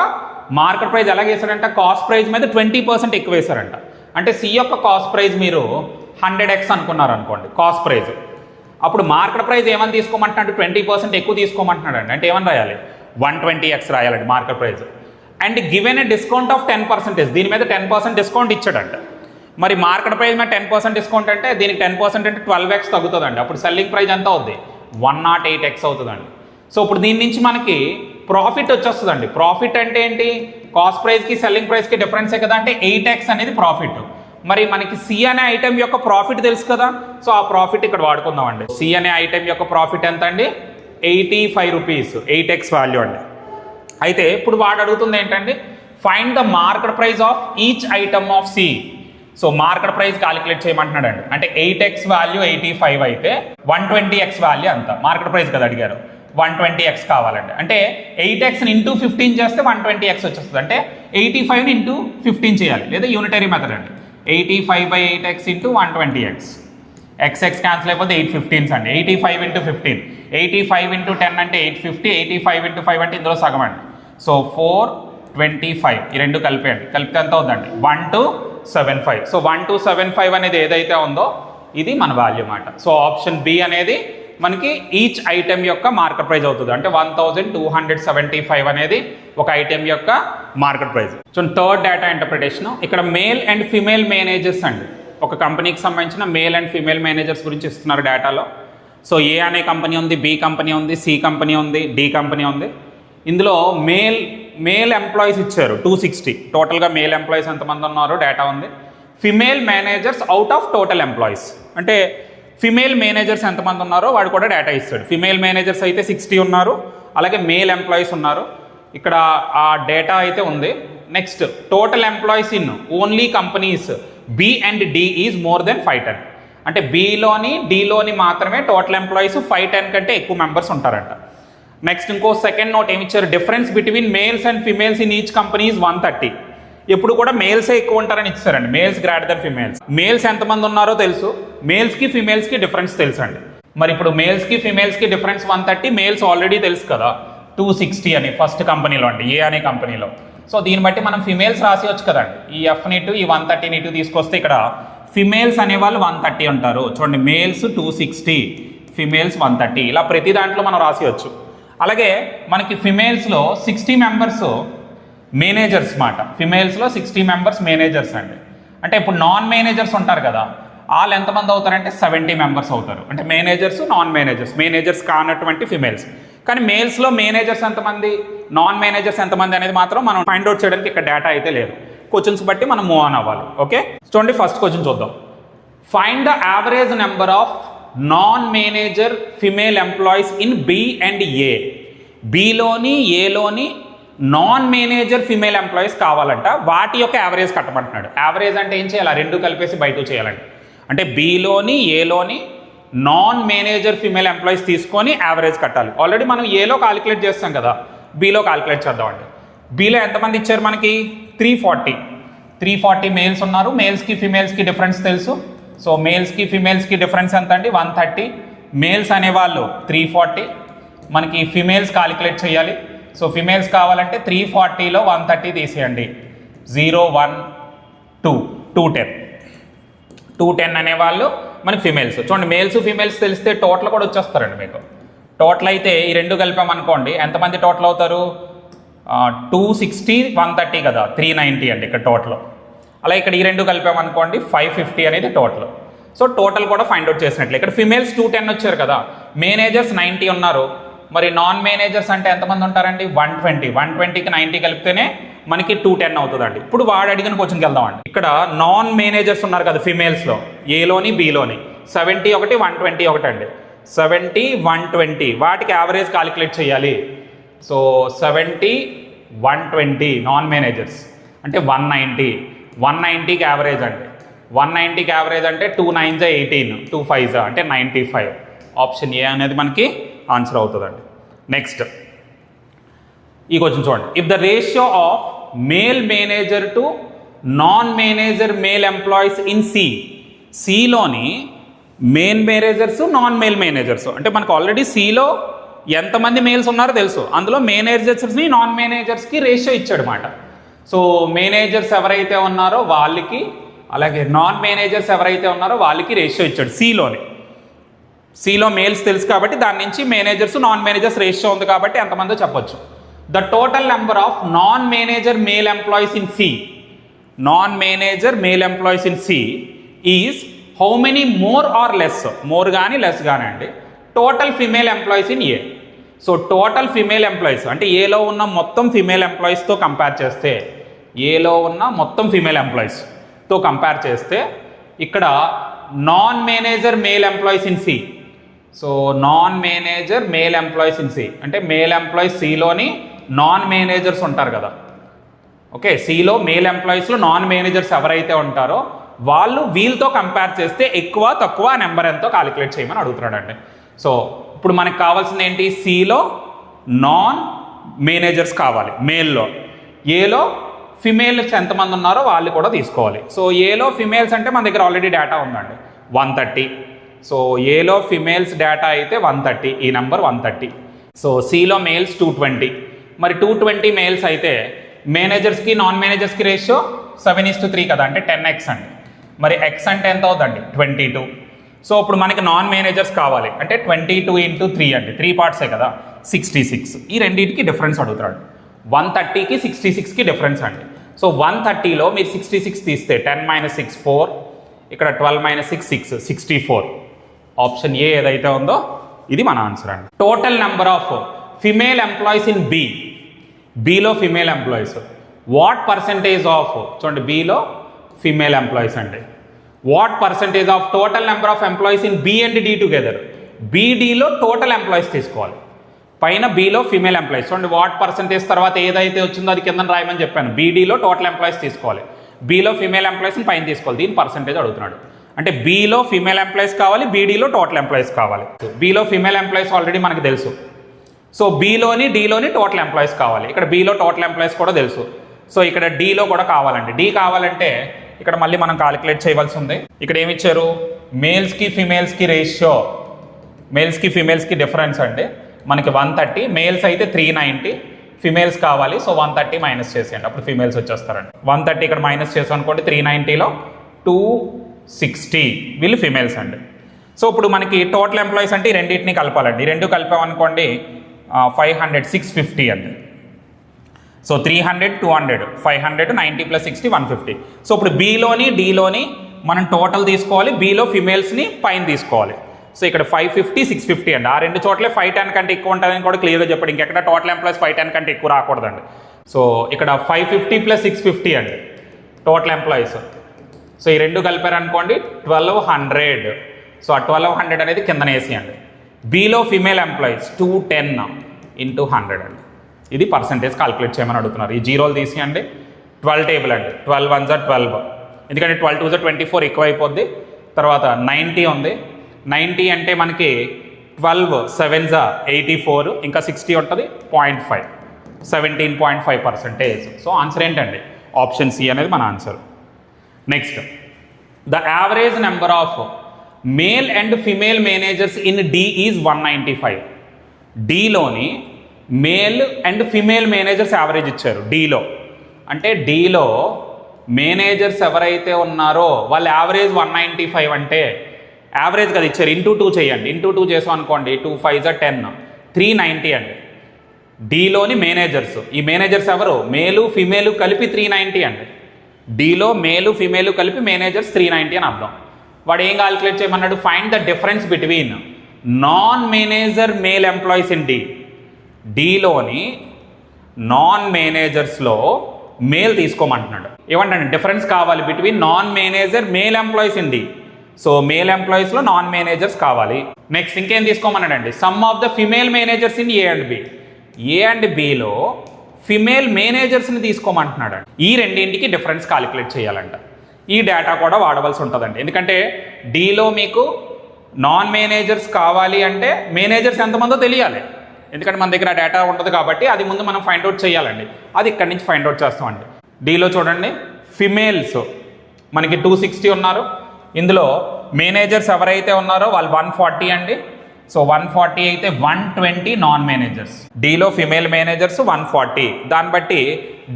మార్కెట్ ప్రైస్ ఎలా వేశారంట, కాస్ట్ ప్రైస్ మీద 20% ఎక్కువ వేశారంట. అంటే సి యొక్క కాస్ట్ ప్రైస్ మీరు 100x అనుకున్నారు అనుకోండి కాస్ట్ ప్రైస్, అప్పుడు మార్కెట్ ప్రైస్ ఏమని తీసుకోమంటున్నాడు 20% ఎక్కువ తీసుకోమంటున్నాడు అండి. అంటే ఏమని రాయాలి 120x రాయాలండి market price. And given a discount of 10%, దీని మీద 10% డిస్కౌంట్ ఇచ్చాడంట. మరి మార్కెట్ ప్రైస్ మీద 10% డిస్కౌంట్ అంటే దీనికి 10% అంటే 12x తగ్గుతుందండి. అప్పుడు సెల్లింగ్ ప్రైస్ ఎంత అవుద్ది 108x అవుతుందండి. సో ఇప్పుడు దీని నుంచి మనకి ప్రాఫిట్ వచ్చేస్తుందండి. ప్రాఫిట్ అంటే ఏంటి, కాస్ట్ ప్రైస్కి సెల్లింగ్ ప్రైస్కి డిఫరెన్సే కదా, అంటే 8x అనేది ప్రాఫిట్. మరి మనకి సి అనే ఐటెం యొక్క ప్రాఫిట్ తెలుసు కదా, సో ఆ ప్రాఫిట్ ఇక్కడ వాడుకుందామండి. సి అనే ఐటెం యొక్క ప్రాఫిట్ ఎంత అండి 85 రూపీస్, 8x వాల్యూ అండి. అయితే ఇప్పుడు వాడు అడుగుతుంది ఏంటండి, find the market price of each item of C. So market price calculate చేయమంటున్నాడు అండి. అంటే 8x వాల్యూ 85 అయితే 120x వాల్యూ అంత, మార్కెట్ ప్రైస్ కదా అడిగారు, 120x కావాలండి. అంటే 8xని ఇంటూ 15 చేస్తే 120x వచ్చేస్తుంది. అంటే 85ని ఇంటూ 15 చేయాలి, లేదా యూనిటరీ మెథడ్ అండి. 85/8x into 120x, xx cancel అయిపోతే 815s అండి. 85 ఇంటూ 15, 85 ఇంటూ 10 అంటే 850, 85 ఇంటూ 5 అంటే ఇందులో సగం అండి. సో 425 ఈ రెండు కలిపేయండి, కలిపితే ఎంత అవుతుందండి 1275. సో 1275 అనేది ఏదైతే ఉందో ఇది మన వాల్యూ మాట. సో ఆప్షన్ బి అనేది మనకి ఈచ్ ఐటెం యొక్క మార్కెట్ ప్రైస్ అవుతుంది. అంటే 1275 అనేది ఒక ఐటెం యొక్క market price. So third data interpretation, ఇక్కడ మేల్ అండ్ ఫిమేల్ మేనేజర్స్ అండి. ఒక కంపెనీకి సంబంధించిన మేల్ అండ్ ఫిమేల్ మేనేజర్స్ గురించి ఇస్తున్నారు డేటాలో. సో ఏ అనే కంపెనీ ఉంది, బి కంపెనీ ఉంది, సి కంపెనీ ఉంది, డి కంపెనీ ఉంది. ఇందులో మేల్ ఎంప్లాయీస్ ఇచ్చారు 260. టోటల్గా మేల్ ఎంప్లాయీస్ ఎంతమంది ఉన్నారో డేటా ఉంది. Female managers out of total employees, అంటే ఫిమేల్ మేనేజర్స్ ఎంతమంది ఉన్నారో వాడు కూడా డేటా ఇస్తాడు. ఫిమేల్ మేనేజర్స్ అయితే 60 ఉన్నారు, అలాగే మేల్ ఎంప్లాయీస్ ఉన్నారు. ఇక్కడ ఆ డేటా అయితే ఉంది. Next total employees in only companies B and D is more than 510. అంటే బిలోని డిలోని మాత్రమే టోటల్ ఎంప్లాయీస్ 510 కంటే ఎక్కువ మెంబర్స్ ఉంటారంట. నెక్స్ట్ ఇంకో సెకండ్ నోట్ ఏమి ఇచ్చారు, difference between males and females in each company is 130. ఎప్పుడు కూడా మేల్సే ఎక్కువ ఉంటారని ఇచ్చారండి, males greater than females. Males ఎంతమంది ఉన్నారో తెలుసు, మేల్స్కి ఫిమేల్స్కి డిఫరెన్స్ తెలుసు అండి. మరి ఇప్పుడు మేల్స్కి ఫిమేల్స్కి డిఫరెన్స్ 130, మేల్స్ ఆల్రెడీ తెలుసు కదా 260 అని ఫస్ట్ కంపెనీలో అండి, ఏ అనే కంపెనీలో. సో దీన్ని బట్టి మనం ఫిమేల్స్ రాసివచ్చు కదండి. ఈ ఎఫ్ని ఇటు ఈ 130ని ఇటు తీసుకొస్తే ఇక్కడ ఫిమేల్స్ అనేవాళ్ళు 130 ఉంటారు. చూడండి మేల్స్ 260, ఫిమేల్స్ 130, ఇలా ప్రతి దాంట్లో మనం రాసివచ్చు. అలాగే మనకి ఫిమేల్స్లో 60 మెంబర్స్ మేనేజర్స్ మాట. ఫిమేల్స్లో 60 మెంబర్స్ మేనేజర్స్ అండి. అంటే ఇప్పుడు నాన్ మేనేజర్స్ ఉంటారు కదా, వాళ్ళు ఎంతమంది అవుతారంటే 70 మెంబర్స్ అవుతారు. అంటే మేనేజర్స్, నాన్ మేనేజర్స్. మేనేజర్స్ కానటువంటి ఫిమేల్స్. కానీ మేల్స్లో మేనేజర్స్ ఎంతమంది, నాన్ మేనేజర్స్ ఎంతమంది అనేది మాత్రం మనం ఫైండ్ అవుట్ చేయడానికి ఇక్కడ డేటా అయితే లేదు. క్వశ్చన్స్ బట్టి మనం మూవ్ ఆన్ అవ్వాలి. ఓకే, చూడండి ఫస్ట్ క్వశ్చన్ చూద్దాం. Find the average number of non manager female employees in B and A. బిలోని ఏలోని నాన్ మేనేజర్ ఫిమేల్ ఎంప్లాయీస్ కావాలంట. వాటి యొక్క యావరేజ్ కట్టమంటున్నాడు. యావరేజ్ అంటే ఏం చేయాలి, రెండు కలిపేసి బై 2 చేయాలండి. అంటే బిలోని ఏలోని నాన్ మేనేజర్ ఫిమేల్ ఎంప్లాయీస్ తీసుకొని యావరేజ్ కట్టాలి. ఆల్రెడీ మనం ఏలో కాలిక్యులేట్ చేస్తాం కదా, బీలో కాలిక్యులేట్ చేద్దామండి. బీలో ఎంతమంది ఇచ్చారు మనకి 340 మేల్స్ ఉన్నారు. మేల్స్కి ఫిమేల్స్కి డిఫరెన్స్ తెలుసు. సో మేల్స్కి ఫిమేల్స్కి డిఫరెన్స్ ఎంత అండి 130. మేల్స్ అనేవాళ్ళు 340, మనకి ఫిమేల్స్ కాలిక్యులేట్ చేయాలి. సో ఫిమేల్స్ కావాలంటే 340లో 130 తీసేయండి. 0 1 2 210 అనేవాళ్ళు మనకి ఫిమేల్స్. చూడండి మేల్స్ ఫిమేల్స్ తెలిస్తే టోటల్ కూడా వచ్చేస్తారండి మీకు. టోటల్ అయితే ఈ రెండు కలిపామనుకోండి ఎంతమంది టోటల్ అవుతారు, 260 130 కదా, 390 అండి ఇక్కడ టోటల్. అలా ఇక్కడ ఈ రెండు కలిపామనుకోండి 550 అనేది టోటల్. సో టోటల్ కూడా ఫైండ్ అవుట్ చేసినట్లే. ఇక్కడ ఫిమేల్స్ 210 వచ్చారు కదా, మేనేజర్స్ 90 ఉన్నారు. మరి నాన్ మేనేజర్స్ అంటే ఎంతమంది ఉంటారండి 120. 120కి 90 కలిపితేనే మనకి 210 అవుతుందండి. ఇప్పుడు వాడు అడిగిన క్వశ్చన్కి వెళ్దామండి. ఇక్కడ నాన్ మేనేజర్స్ ఉన్నారు కదా ఫిమేల్స్లో, ఏలోని బీలోని 70 ఒకటి 120 ఒకటి అండి. 70 120 వాటికి యావరేజ్ కాలిక్యులేట్ చేయాలి. సో 70 120 నాన్ మేనేజర్స్ అంటే 190కి యావరేజ్ అండి. 190కి యావరేజ్ అంటే 2 9s 18, 2 5s అంటే 95. ఆప్షన్ ఏ అనేది మనకి ఆన్సర్ అవుతుందండి. నెక్స్ట్ ఈ క్వశ్చన్ చూడండి. If the ratio of male manager to non manager male employees in సిలోని male managers non male managers అంటే మనకు ఆల్రెడీ సిలో ఎంతమంది మేల్స్ ఉన్నారో తెలుసు. అందులో మేనేజర్స్ని నాన్ మేనేజర్స్కి రేషియో ఇచ్చాడు అన్నమాట. సో మేనేజర్స్ ఎవరైతే ఉన్నారో వాళ్ళకి, అలాగే నాన్ మేనేజర్స్ ఎవరైతే ఉన్నారో వాళ్ళకి రేషియో ఇచ్చాడు సిలో మేల్స్ తెలుసు కాబట్టి దాని నుంచి మేనేజర్స్ నాన్ మేనేజర్స్ రేషియో ఉంది కాబట్టి ఎంతమందో చెప్పొచ్చు. The total number of non manager male employees in C is how many more or less, more కానీ లెస్ కానీ అండి, total female employees in A. So total female employees అంటే ఏలో ఉన్న మొత్తం ఫిమేల్ ఎంప్లాయీస్తో కంపేర్ చేస్తే, ఏలో ఉన్న మొత్తం ఫిమేల్ ఎంప్లాయీస్తో కంపేర్ చేస్తే ఇక్కడ non manager male employees in C. So non manager male employees in C అంటే మేల్ ఎంప్లాయీస్ సిలోని నాన్ మేనేజర్స్ ఉంటారు కదా. ఓకే, సిలో మేల్ ఎంప్లాయీస్లో నాన్ మేనేజర్స్ ఎవరైతే ఉంటారో వాళ్ళు వీళ్ళతో కంపేర్ చేస్తే ఎక్కువ తక్కువ నెంబర్ ఎంతో కాలిక్యులేట్ చేయమని అడుగుతున్నాడండి. సో ఇప్పుడు మనకు కావాల్సింది ఏంటి, సిలో నాన్ మేనేజర్స్ కావాలి మేల్లో. ఏలో ఫిమేల్స్ ఎంతమంది ఉన్నారో వాళ్ళు కూడా తీసుకోవాలి. సో ఏలో ఫిమేల్స్ అంటే మన దగ్గర ఆల్రెడీ డేటా ఉందండి 130. సో ఏలో ఫిమేల్స్ డేటా అయితే 130, ఈ నెంబర్ 130. సో సిలో మేల్స్ 220. మరి 220 మేల్స్ అయితే మేనేజర్స్కి నాన్ మేనేజర్స్కి రేషియో 7:3 కదా, అంటే 10x అండి. మరి x అంటే ఎంత అవుతుందండి 22. సో ఇప్పుడు మనకి నాన్ మేనేజర్స్ కావాలి అంటే 22 × 3 అండి, 3 పార్ట్సే కదా, 66. ఈ రెండింటికి డిఫరెన్స్ అడుగుతాడు. 130కి 66కి డిఫరెన్స్ అండి. సో 130లో మీరు 66 తీస్తే 10 - 6 4, ఇక్కడ 12 - 6 6, 64. ఆప్షన్ ఏ ఏదైతే ఉందో ఇది మన ఆన్సర్ అండి. Total number of female employees in బిలో female employees, what percentage of, చూడండి బిలో ఫిమేల్ ఎంప్లాయీస్ అండి, what percentage of total number of employees in B and D together. బీడీలో టోటల్ ఎంప్లాయీస్ తీసుకోవాలి, పైన బిలో ఫిమేల్ ఎంప్లాయీస్. చూడండి వాట్ పర్సెంటేజ్ తర్వాత ఏదైతే వచ్చిందో అది కింద రాయమని చెప్పాను. బీడీలో టోటల్ ఎంప్లాయీస్ తీసుకోవాలి, బిలో ఫిమేల్ ఎంప్లాయీస్ని పైన తీసుకోవాలి. దీని పర్సెంటేజ్ అడుగుతున్నాడు. అంటే బిలో ఫిమేల్ ఎంప్లాయీస్ కావాలి, బీడీలో టోటల్ ఎంప్లాయీస్ కావాలి. బిలో ఫిమేల్ ఎంప్లాయీస్ ఆల్రెడీ మనకు తెలుసు. సో బిలోని డీలోని టోటల్ ఎంప్లాయీస్ కావాలి. ఇక్కడ బిలో టోటల్ ఎంప్లాయీస్ కూడా తెలుసు. సో ఇక్కడ డీలో కూడా కావాలండి. డి కావాలంటే ఇక్కడ మళ్ళీ మనం కాలిక్యులేట్ చేయవలసి ఉంది. ఇక్కడ ఏమి ఇచ్చారు, మేల్స్కి ఫిమేల్స్కి రేషియో, మేల్స్కి ఫిమేల్స్కి డిఫరెన్స్ అంటే మనకి 130, మేల్స్ అయితే 390, ఫిమేల్స్ కావాలి. సో 130 మైనస్ చేసేయండి, అప్పుడు ఫిమేల్స్ వచ్చేస్తారండి. 130 ఇక్కడ మైనస్ చేసాం అనుకోండి, 390లో 260 వీళ్ళు ఫిమేల్స్ అండి. సో ఇప్పుడు మనకి టోటల్ ఎంప్లాయీస్ అంటే ఈ రెండింటిని కలపాలండి. ఈ రెండు కలిపామనుకోండి 500 650 అండి. సో 300 200 500 90 + 60 150. సో ఇప్పుడు బిలోని డీలోని మనం టోటల్ తీసుకోవాలి, బీలో ఫిమేల్స్ని పైన తీసుకోవాలి. సో ఇక్కడ 550 650 అండి. ఆ రెండు చోట్లే 510 కంటే ఎక్కువ ఉంటుందని కూడా క్లియర్గా చెప్పండి. ఇంకెక్కడ టోటల్ ఎంప్లాయీస్ 510 కంటే ఎక్కువ రాకూడదండి. సో ఇక్కడ 550 + 650 అండి టోటల్ ఎంప్లాయీస్. సో ఈ రెండు కలిపారనుకోండి 1200. సో ఆ 1200 అనేది కిందన వేసేయండి. బీలో ఫిమేల్ ఎంప్లాయీస్ 210 × 100 అండి. ఇది పర్సంటేజ్ కాలిక్యులేట్ చేయమని అడుగుతున్నారు. ఈ జీరోలు తీసేయండి. 12 టేబుల్ అండి. 12 1 = 12, ఎందుకంటే 12 2 = 24 ఎక్కువ అయిపోద్ది. తర్వాత 90 ఉంది. 90 అంటే మనకి 12 7 = 84, ఇంకా 60 ఉంటుంది 0.5, 17.5%. సో ఆన్సర్ ఏంటండి? ఆప్షన్ సి అనేది మన answer. Next, the average number of male and female managers in D is 195. డీలోని male and female managers average ఇచ్చారు. డీలో అంటే డీలో మేనేజర్స్ ఎవరైతే ఉన్నారో వాళ్ళ యావరేజ్ 195 అంటే యావరేజ్ కదా ఇచ్చారు. ఇంటూ 2 చేయండి. ఇంటూ 2 చేసాం అనుకోండి 2 5 = 10, 390 అండి. డీలోని మేనేజర్స్, ఈ మేనేజర్స్ ఎవరు? మేలు ఫిమేలు కలిపి 390 అండి. డీలో మేలు ఫిమేలు కలిపి మేనేజర్స్ 390 అని అర్థం. వాడు ఏం క్యాలిక్యులేట్ చేయమన్నాడు? Find the difference between non manager male employees in D. డీలోని నాన్ మేనేజర్స్లో మేల్ తీసుకోమంటున్నాడు. ఏమంటాడు? డిఫరెన్స్ కావాలి between non manager male employees in D. So male ఎంప్లాయీస్లో నాన్ మేనేజర్స్ కావాలి. నెక్స్ట్ ఇంకేం తీసుకోమన్నాడండి? Sum of the female managers in A and B. A and బిలో ఫిమేల్ మేనేజర్స్ని తీసుకోమంటున్నాడు. ఈ రెండింటికి డిఫరెన్స్ కాలిక్యులేట్ చేయాలంట. ఈ డేటా కూడా వాడవలసి ఉంటుందండి. ఎందుకంటే డీలో మీకు నాన్ మేనేజర్స్ కావాలి అంటే మేనేజర్స్ ఎంతమందో తెలియాలి. ఎందుకంటే మన దగ్గర డేటా ఉంటుంది కాబట్టి అది ముందు మనం ఫైండ్ అవుట్ చేయాలండి. అది ఇక్కడి నుంచి ఫైండ్ అవుట్ చేస్తామండి. డీలో చూడండి, ఫిమేల్స్ మనకి 260 ఉన్నారు. ఇందులో మేనేజర్స్ ఎవరైతే ఉన్నారో వాళ్ళు 140 అండి. సో 140 అయితే 120 నాన్ మేనేజర్స్. డీలో ఫిమేల్ మేనేజర్స్ 140. దాన్ని బట్టి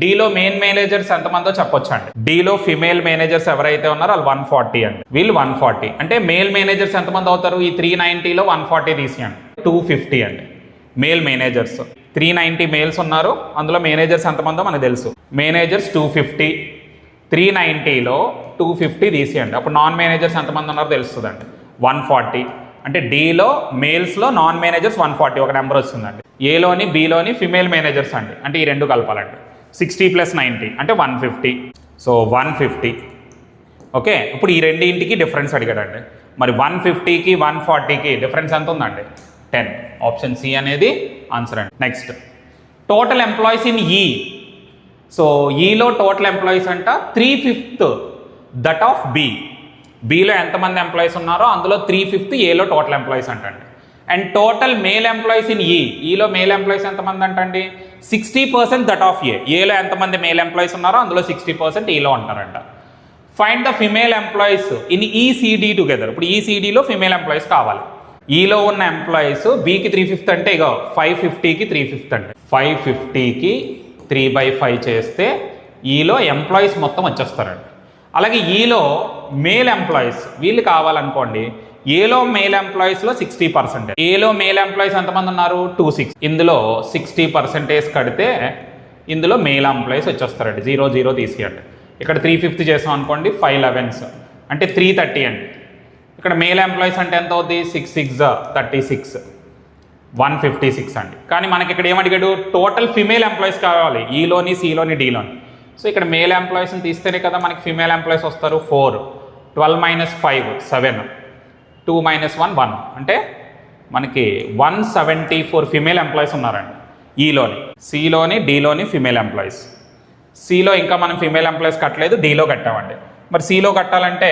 డీలో మెయిన్ మేనేజర్స్ ఎంతమందో చెప్పొచ్చు అండి. డీలో ఫిమేల్ మేనేజర్స్ ఎవరైతే ఉన్నారో వాళ్ళు 140 అండి. వీళ్ళు 140 అంటే మేల్ మేనేజర్స్ ఎంతమంది అవుతారు? ఈ 390లో 140 తీసేయండి, 250 అండి మేల్ మేనేజర్స్. 390 మేల్స్ ఉన్నారు. అందులో మేనేజర్స్ ఎంతమందో మనకు తెలుసు. మేనేజర్స్ 250, 390లో 250 తీసేయండి. అప్పుడు నాన్ మేనేజర్స్ ఎంతమంది ఉన్నారో తెలుస్తుందండి. 140 అంటే డీలో మేల్స్లో నాన్ మేనేజర్స్ 140 ఒక నెంబర్ వస్తుందండి. ఏలోని బీలోని ఫిమేల్ మేనేజర్స్ అండి. అంటే ఈ రెండు కలపాలండి. 60 + 90 అంటే 150. సో 150. ఓకే, ఇప్పుడు ఈ రెండింటికి డిఫరెన్స్ అడిగాడండి. మరి 150కి 140కి డిఫరెన్స్ ఎంత ఉందండి? 10. ఆప్షన్ సి అనేది ఆన్సర్ అండి. నెక్స్ట్, టోటల్ ఎంప్లాయీస్ ఇన్ ఈ. సో ఈలో టోటల్ ఎంప్లాయీస్ అంట 3/5 దట్ ఆఫ్ బి. బీలో ఎంతమంది ఎంప్లాయీస్ ఉన్నారో అందులో 3/5 ఏలో టోటల్ ఎంప్లాయీస్ అంటండి. And total male employees in ఈ. ఈలో మేల్ ఎంప్లాయీస్ ఎంతమంది అంటండి? 60% దట్ ఆఫ్ ఏ. ఏలో ఎంతమంది మేల్ ఎంప్లాయీస్ ఉన్నారో అందులో 60% ఈలో ఉంటారంట. Find the female employees in ECD together. ఇప్పుడు ఈసీడీలో ఫిమేల్ ఎంప్లాయీస్ కావాలి. ఈలో ఉన్న ఎంప్లాయీస్ బీకి 3/5 అంటే ఇక 550కి 3/5 అండి. 550కి 3/5 చేస్తే ఈలో ఎంప్లాయీస్ మొత్తం వచ్చేస్తారండి. అలాగే ఈలో మేల్ ఎంప్లాయీస్ వీళ్ళు కావాలనుకోండి. ఏలో మేల్ ఎంప్లాయీస్లో 60%. ఏలో మేల్ ఎంప్లాయీస్ ఎంతమంది ఉన్నారు? 26. ఇందులో 60% కడితే ఇందులో మేల్ ఎంప్లాయీస్ వచ్చేస్తారండి. 0 0 తీసేయండి. ఇక్కడ 350 చేసాం అనుకోండి, 5 11s అంటే 330 అండి. ఇక్కడ మేల్ ఎంప్లాయీస్ అంటే ఎంత అవుతుంది? 6 6 36, 156 అండి. కానీ మనకి ఇక్కడ ఏమడిగాడు? టోటల్ ఫిమేల్ ఎంప్లాయీస్ కావాలి. ఈలోని సిలోని డీలోని. సో ఇక్కడ మేల్ ఎంప్లాయీస్ని తీస్తేనే కదా మనకి ఫిమేల్ ఎంప్లాయీస్ వస్తారు. 4, 12 - 5 7, 2 - 1 1 అంటే మనకి 174 ఫిమేల్ ఎంప్లాయీస్ ఉన్నారండి ఈలోని. సిలోని డీలోని ఫిమేల్ ఎంప్లాయీస్. సిలో ఇంకా మనం ఫిమేల్ ఎంప్లాయీస్ కట్టలేదు, డీలో కట్టామండి. మరి సిలో కట్టాలంటే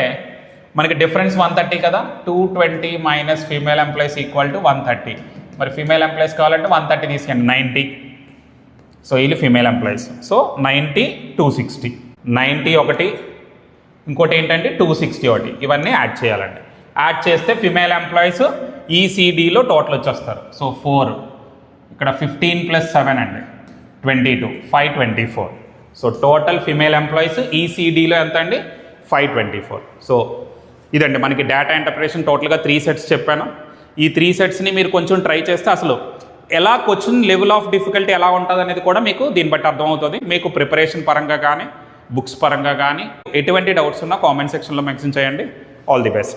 మనకి డిఫరెన్స్ 130 కదా. 220 minus female employees equal to 130. మరి ఫిమేల్ ఎంప్లాయీస్ కావాలంటే 130 తీసుకోండి, 90. సో వీళ్ళు ఫిమేల్ ఎంప్లాయీస్. సో 90 260, 90 ఒకటి, ఇంకోటి ఏంటంటే 260 ఒకటి. ఇవన్నీ యాడ్ చేయాలండి. యాడ్ చేస్తే ఫిమేల్ ఎంప్లాయీస్ ఈసీడీలో టోటల్ వచ్చేస్తారు. సో 4, ఇక్కడ 15 + 7 అండి 22, 524. సో టోటల్ ఫిమేల్ ఎంప్లాయీస్ ఈసీడీలో ఎంత అండి? 524. సో ఇదండి మనకి డేటా ఇంటర్ప్రిటేషన్. టోటల్గా 3 సెట్స్ చెప్పాను. ఈ 3 సెట్స్ని మీరు కొంచెం ట్రై చేస్తే అసలు ఎలా క్వశ్చన్ లెవెల్ ఆఫ్ డిఫికల్టీ ఎలా ఉంటుంది అనేది కూడా మీకు దీన్ని బట్టి అర్థమవుతుంది. మీకు ప్రిపరేషన్ పరంగా కానీ బుక్స్ పరంగా కానీ ఎటువంటి డౌట్స్ ఉన్నా కామెంట్ సెక్షన్లో మెన్షన్ చేయండి. All the best.